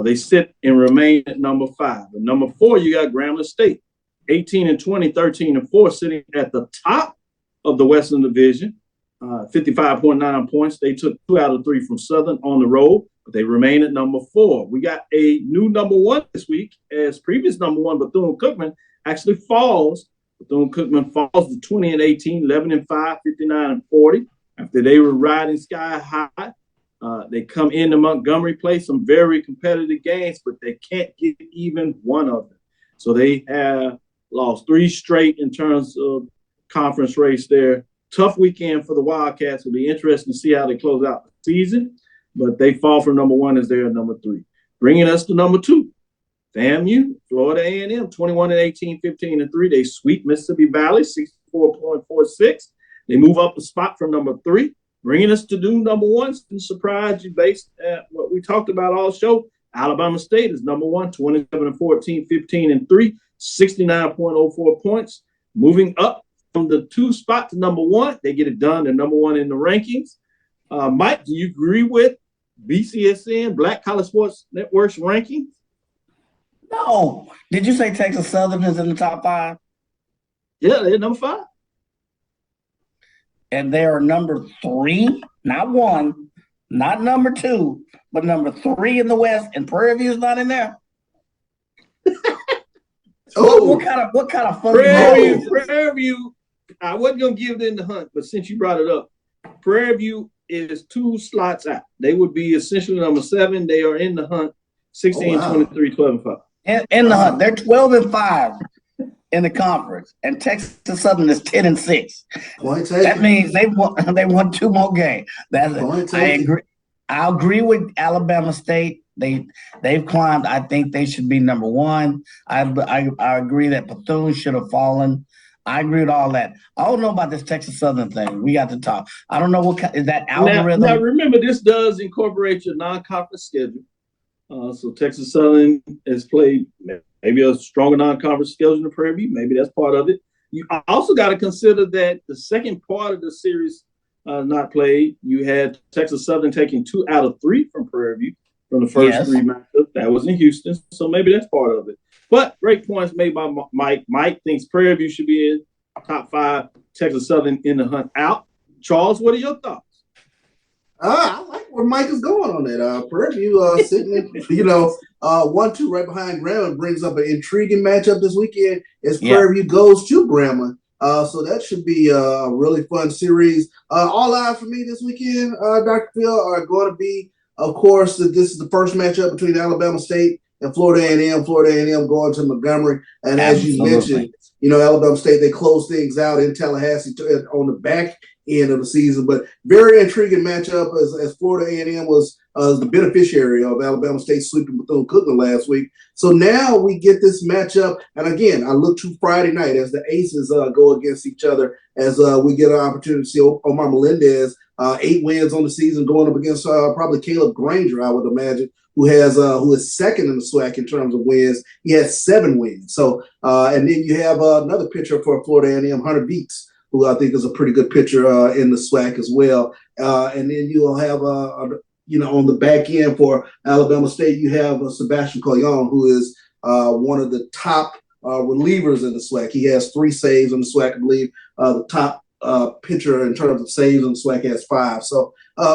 They sit and remain at number 5. At number 4, you got Grambling State, 18-20, 13-4, sitting at the top of the Western Division, 55.9 points. They took 2 out of 3 from Southern on the road, but they remain at number 4. We got a new number 1 this week, as previous number 1, Bethune-Cookman, actually falls. Bethune-Cookman falls to 20-18, 11-5, 59-40. After they were riding sky high, they come into Montgomery, play some very competitive games, but they can't get even one of them. So they have lost 3 straight in terms of conference race there. Tough weekend for the Wildcats. It'll be interesting to see how they close out the season, but they fall from number 1 as they're number 3. Bringing us to number 2, FAMU, Florida A&M, 21-18, 15-3. They sweep Mississippi Valley, 64.46. They move up a spot from number 3. Bringing us to do number 1, to surprise you based at what we talked about all show. Alabama State is number 1, 27-14, 15-3, 69.04 points. Moving up from the 2 spot to number 1, they get it done. They're number 1 in the rankings. Mike, do you agree with BCSN, Black College Sports Network's rankings? No. Did you say Texas Southern is in the top 5? Yeah, they're number 5. And they are number 3, not 1, not number 2, but number 3 in the West, and Prairie View is not in there. What kind of funny Prairie View, I wasn't gonna give them the hunt, but since you brought it up, Prairie View is 2 slots out. They would be essentially number 7. They are in the hunt, 16-23, 12-5. In the hunt, they're 12-5 in the conference, and Texas Southern is 10-6. That means they won 2 more games. I agree with Alabama State. They've climbed. I think they should be number 1. I agree that Bethune should have fallen. I agree with all that. I don't know about this Texas Southern thing. We got to talk. I don't know what is that algorithm. Now remember, this does incorporate your non-conference schedule. So Texas Southern has played maybe a stronger non-conference schedule than Prairie View. Maybe that's part of it. You also got to consider that the second part of the series not played. You had Texas Southern taking 2 out of 3 from Prairie View from the first 3 matchups. That was in Houston, so maybe that's part of it. But great points made by Mike. Mike thinks Prairie View should be in top 5. Texas Southern in the hunt out. Charles, what are your thoughts? I like where Mike is going on that. Prairie View sitting, 1-2 right behind Grambling brings up an intriguing matchup this weekend as Prairie View goes to Grambling. So that should be a really fun series. All eyes for me this weekend, Dr. Phil, are going to be, of course, this is the first matchup between Alabama State and Florida A&M. Florida A&M going to Montgomery. And as you mentioned, Alabama State, they closed things out in Tallahassee on the back end of the season. But very intriguing matchup as Florida A&M was the beneficiary of Alabama State sweeping Bethune-Cookman last week. So now we get this matchup. And again, I look to Friday night as the Aces go against each other as we get an opportunity to see Omar Melendez, 8 wins on the season, going up against probably Caleb Granger, I would imagine, who is second in the SWAC in terms of wins. He has 7 wins. So and then you have another pitcher for Florida A&M, Hunter Beeks, who I think is a pretty good pitcher in the SWAC as well. And then you'll have on the back end for Alabama State, you have Sebastian Collion, who is one of the top relievers in the SWAC. He has 3 saves in the SWAC, I believe, the top pitcher in terms of saves, and SWAC has 5. So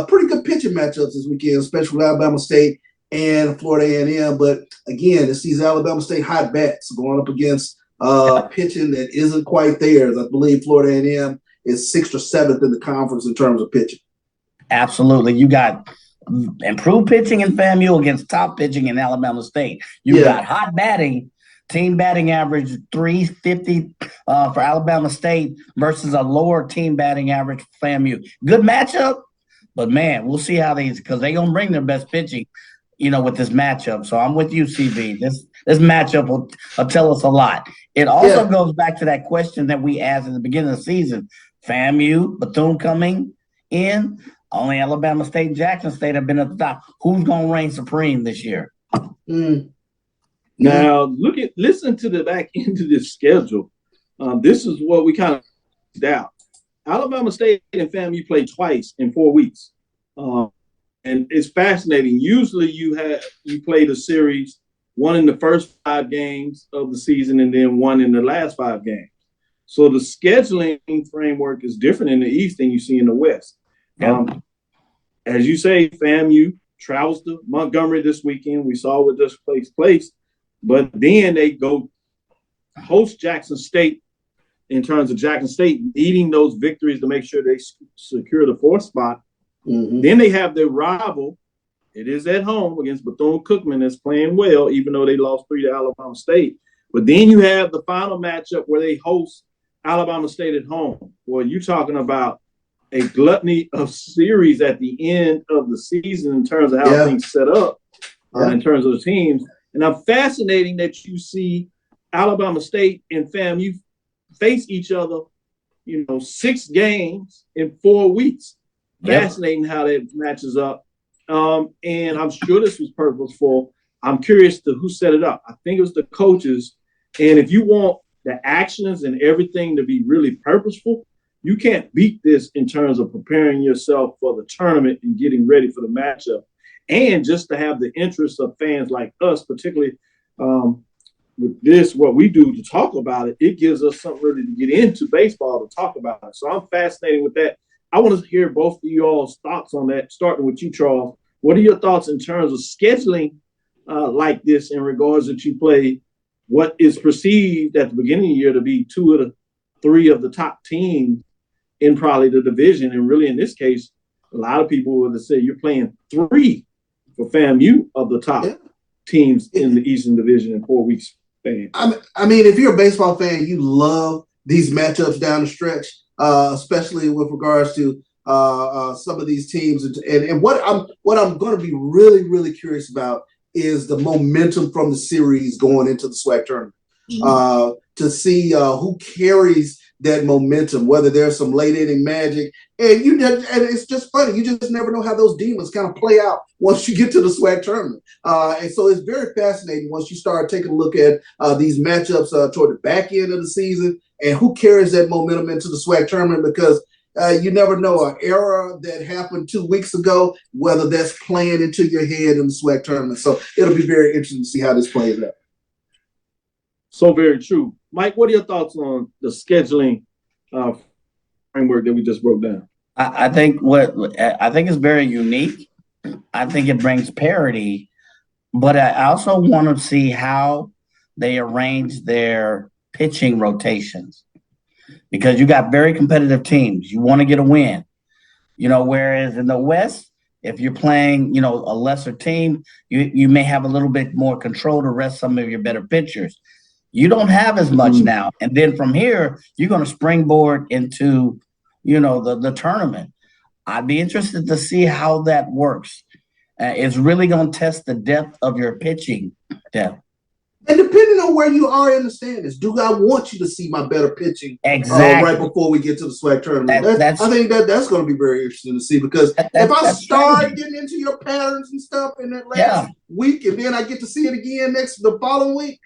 pretty good pitching matchups this weekend, especially with Alabama State and Florida A&M. But again, it's these Alabama State hot bats going up against pitching that isn't quite theirs. I believe Florida A&M is 6th or 7th in the conference in terms of pitching. Absolutely. You got improved pitching in FAMU against top pitching in Alabama State. You got hot batting, team batting average 350 for Alabama State versus a lower team batting average for FAMU. Good matchup, but man, we'll see how because they're going to bring their best pitching, with this matchup. So I'm with you, CB. This matchup will tell us a lot. It also goes back to that question that we asked at the beginning of the season. FAMU, Bethune coming in. Only Alabama State and Jackson State have been at the top. Who's going to reign supreme this year? Now, listen to the back end of this schedule. This is what we kind of doubt. Alabama State and FAMU play twice in 4 weeks. And it's fascinating. Usually you play the series, one in the first 5 games of the season and then one in the last 5 games. So the scheduling framework is different in the East than you see in the West. As you say, FAMU travels to Montgomery this weekend. We saw what just takes place. But then they go host Jackson State in terms of Jackson State needing those victories to make sure they secure the 4th spot. Then they have their rival. It is at home against Bethune-Cookman that's playing well, even though they lost 3 to Alabama State. But then you have the final matchup where they host Alabama State at home. Well, you're talking about a gluttony of series at the end of the season in terms of how things set up in terms of the teams. And I'm fascinating that you see Alabama State and FAMU face each other, 6 games in 4 weeks. Fascinating how that matches up. And I'm sure this was purposeful. I'm curious to who set it up. I think it was the coaches. And if you want the actions and everything to be really purposeful, you can't beat this in terms of preparing yourself for the tournament and getting ready for the matchup. And just to have the interest of fans like us, particularly with this, what we do to talk about it, it gives us something really to get into baseball to talk about it. So I'm fascinated with that. I want to hear both of you all's thoughts on that, starting with you, Charles. What are your thoughts in terms of scheduling like this in regards that you play what is perceived at the beginning of the year to be 2 of the 3 of the top teams in probably the division? And really, in this case, a lot of people would say you're playing 3 for FAMU of the top teams in the Eastern Division in 4 weeks. I mean, if you're a baseball fan, you love these matchups down the stretch, especially with regards to some of these teams. And what I'm going to be really, really curious about is the momentum from the series going into the SWAC tournament. To see who carries that momentum, whether there's some late inning magic. And it's just funny. You just never know how those demons kind of play out once you get to the SWAC tournament. And so it's very fascinating once you start taking a look at these matchups toward the back end of the season and who carries that momentum into the SWAC tournament, because you never know an error that happened 2 weeks ago, whether that's playing into your head in the SWAC tournament. So it'll be very interesting to see how this plays out. So very true. Mike, what are your thoughts on the scheduling framework that we just broke down? I think it's very unique. I think it brings parity, but I also want to see how they arrange their pitching rotations, because you got very competitive teams. You want to get a win, whereas in the West, if you're playing, a lesser team, you may have a little bit more control to rest some of your better pitchers. You don't have as much now. And then from here, you're going to springboard into, the tournament. I'd be interested to see how that works. It's really going to test the depth of your pitching depth. And depending on where you are in the standings, do I want you to see my better pitching right before we get to the SWAC tournament? I think that's going to be very interesting to see, because if I start getting into your patterns and stuff in that last week, and then I get to see it again the following week,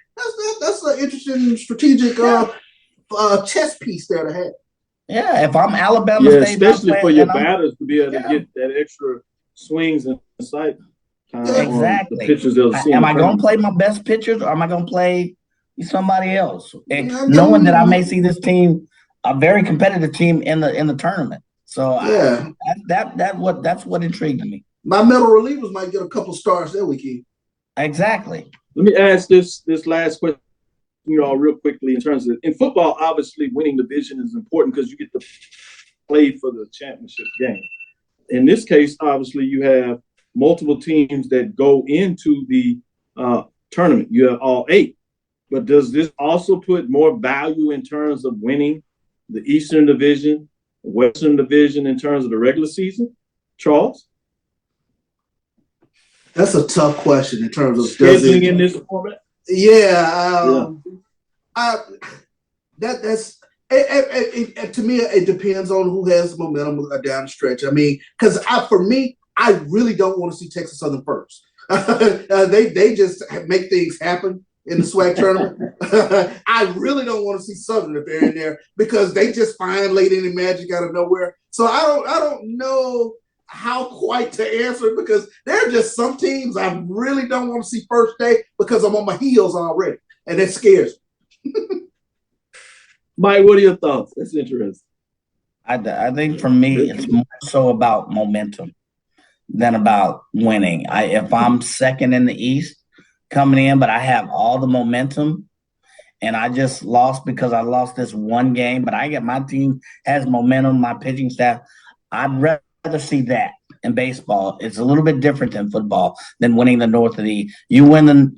that's an interesting strategic chess piece there to have. Yeah, if I'm Alabama State, especially for your batters to be able to get that extra swings and sight. Exactly. The pitchers they'll see. Am I going to play my best pitchers, or am I going to play somebody else? And knowing that I may see this team a very competitive team in the tournament. So Yeah. that's what intrigued me. My middle relievers might get a couple stars that weekend. Exactly. Let me ask this last question, real quickly. In football, obviously winning division is important because you get to play for the championship game. In this case, obviously, you have multiple teams that go into the tournament. You have all 8. But does this also put more value in terms of winning the Eastern Division, Western Division in terms of the regular season? Charles? That's a tough question in terms of scheduling in this format. Yeah. That's to me. It depends on who has momentum down the stretch. I mean, because for me, I really don't want to see Texas Southern first. They just make things happen in the SWAC tournament. I really don't want to see Southern if they're in there because they just find late inning magic out of nowhere. So I don't know how quite to answer it because there are just some teams I really don't want to see first day because I'm on my heels already, and that scares me. Mike, what are your thoughts? That's interesting. I think for me, it's more so about momentum than about winning. If I'm second in the East coming in, but I have all the momentum and I just lost because I lost this one game, but my team has momentum, my pitching staff, I'd rather see that in baseball. It's a little bit different than football than winning the North or the East. You win the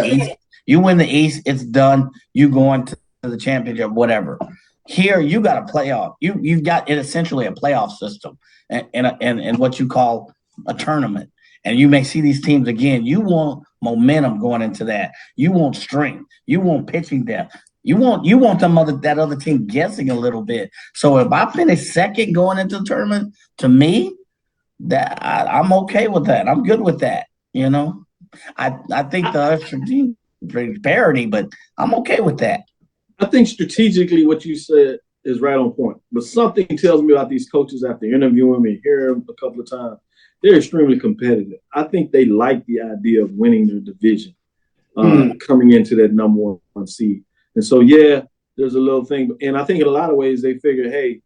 East. You win the East, it's done. You go into the championship, whatever. Here, you got a playoff. You've got it essentially a playoff system and what you call a tournament. And you may see these teams again. You want momentum going into that. You want strength. You want pitching depth. You want that other team guessing a little bit. So if I finish second going into the tournament, to me, that I'm okay with that. I'm good with that. I think the extra team brings parity, but I'm okay with that. I think strategically what you said is right on point. But something tells me about these coaches after interviewing me, hearing them a couple of times, they're extremely competitive. I think they like the idea of winning their division, coming into that number 1 seed. And so, there's a little thing. And I think in a lot of ways they figure, hey,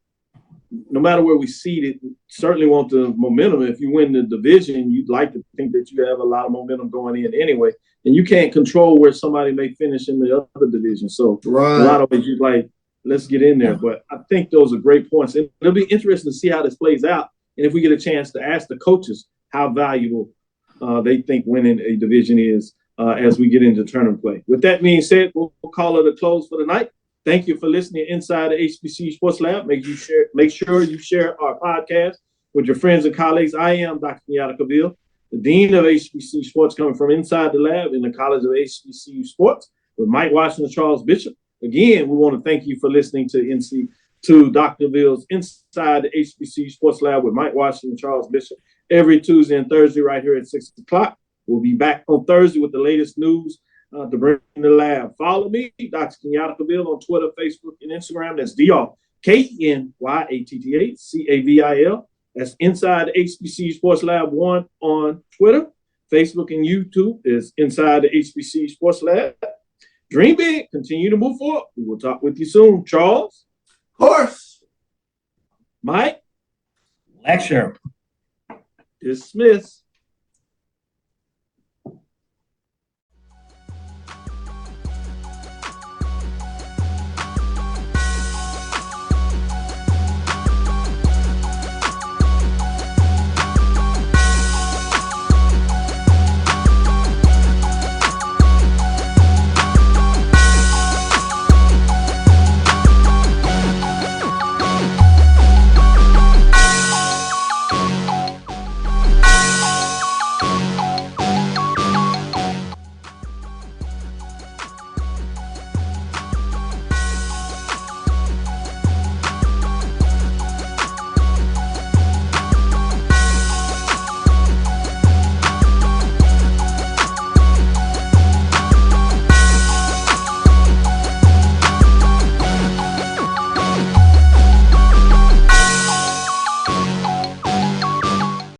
no matter where we seed it, certainly want the momentum. If you win the division, you'd like to think that you have a lot of momentum going in anyway. And you can't control where somebody may finish in the other division. So a lot of ways you'd like, let's get in there. But I think those are great points. And it'll be interesting to see how this plays out. And if we get a chance to ask the coaches how valuable they think winning a division is as we get into tournament play. With that being said, we'll call it a close for the night. Thank you for listening inside the HBCU Sports Lab. Make sure you share our podcast with your friends and colleagues. I am Dr. Kenyatta Cavil, the Dean of HBCU Sports, coming from inside the lab in the College of HBCU Sports with Mike Washington, Charles Bishop. Again, we want to thank you for listening to Dr. Cavil's Inside the HBCU Sports Lab with Mike Washington, Charles Bishop, every Tuesday and Thursday right here at 6 o'clock. We'll be back on Thursday with the latest news to bring in the lab. Follow me, Dr. Kenyatta Cavil, on Twitter, Facebook, and Instagram. That's Dr. KNYATTACAVIL. That's Inside the HBCU Sports Lab 1 on Twitter. Facebook and YouTube is Inside the HBCU Sports Lab. Dream big. Continue to move forward. We will talk with you soon. Charles? Of course. Mike? Lecture. Dismiss.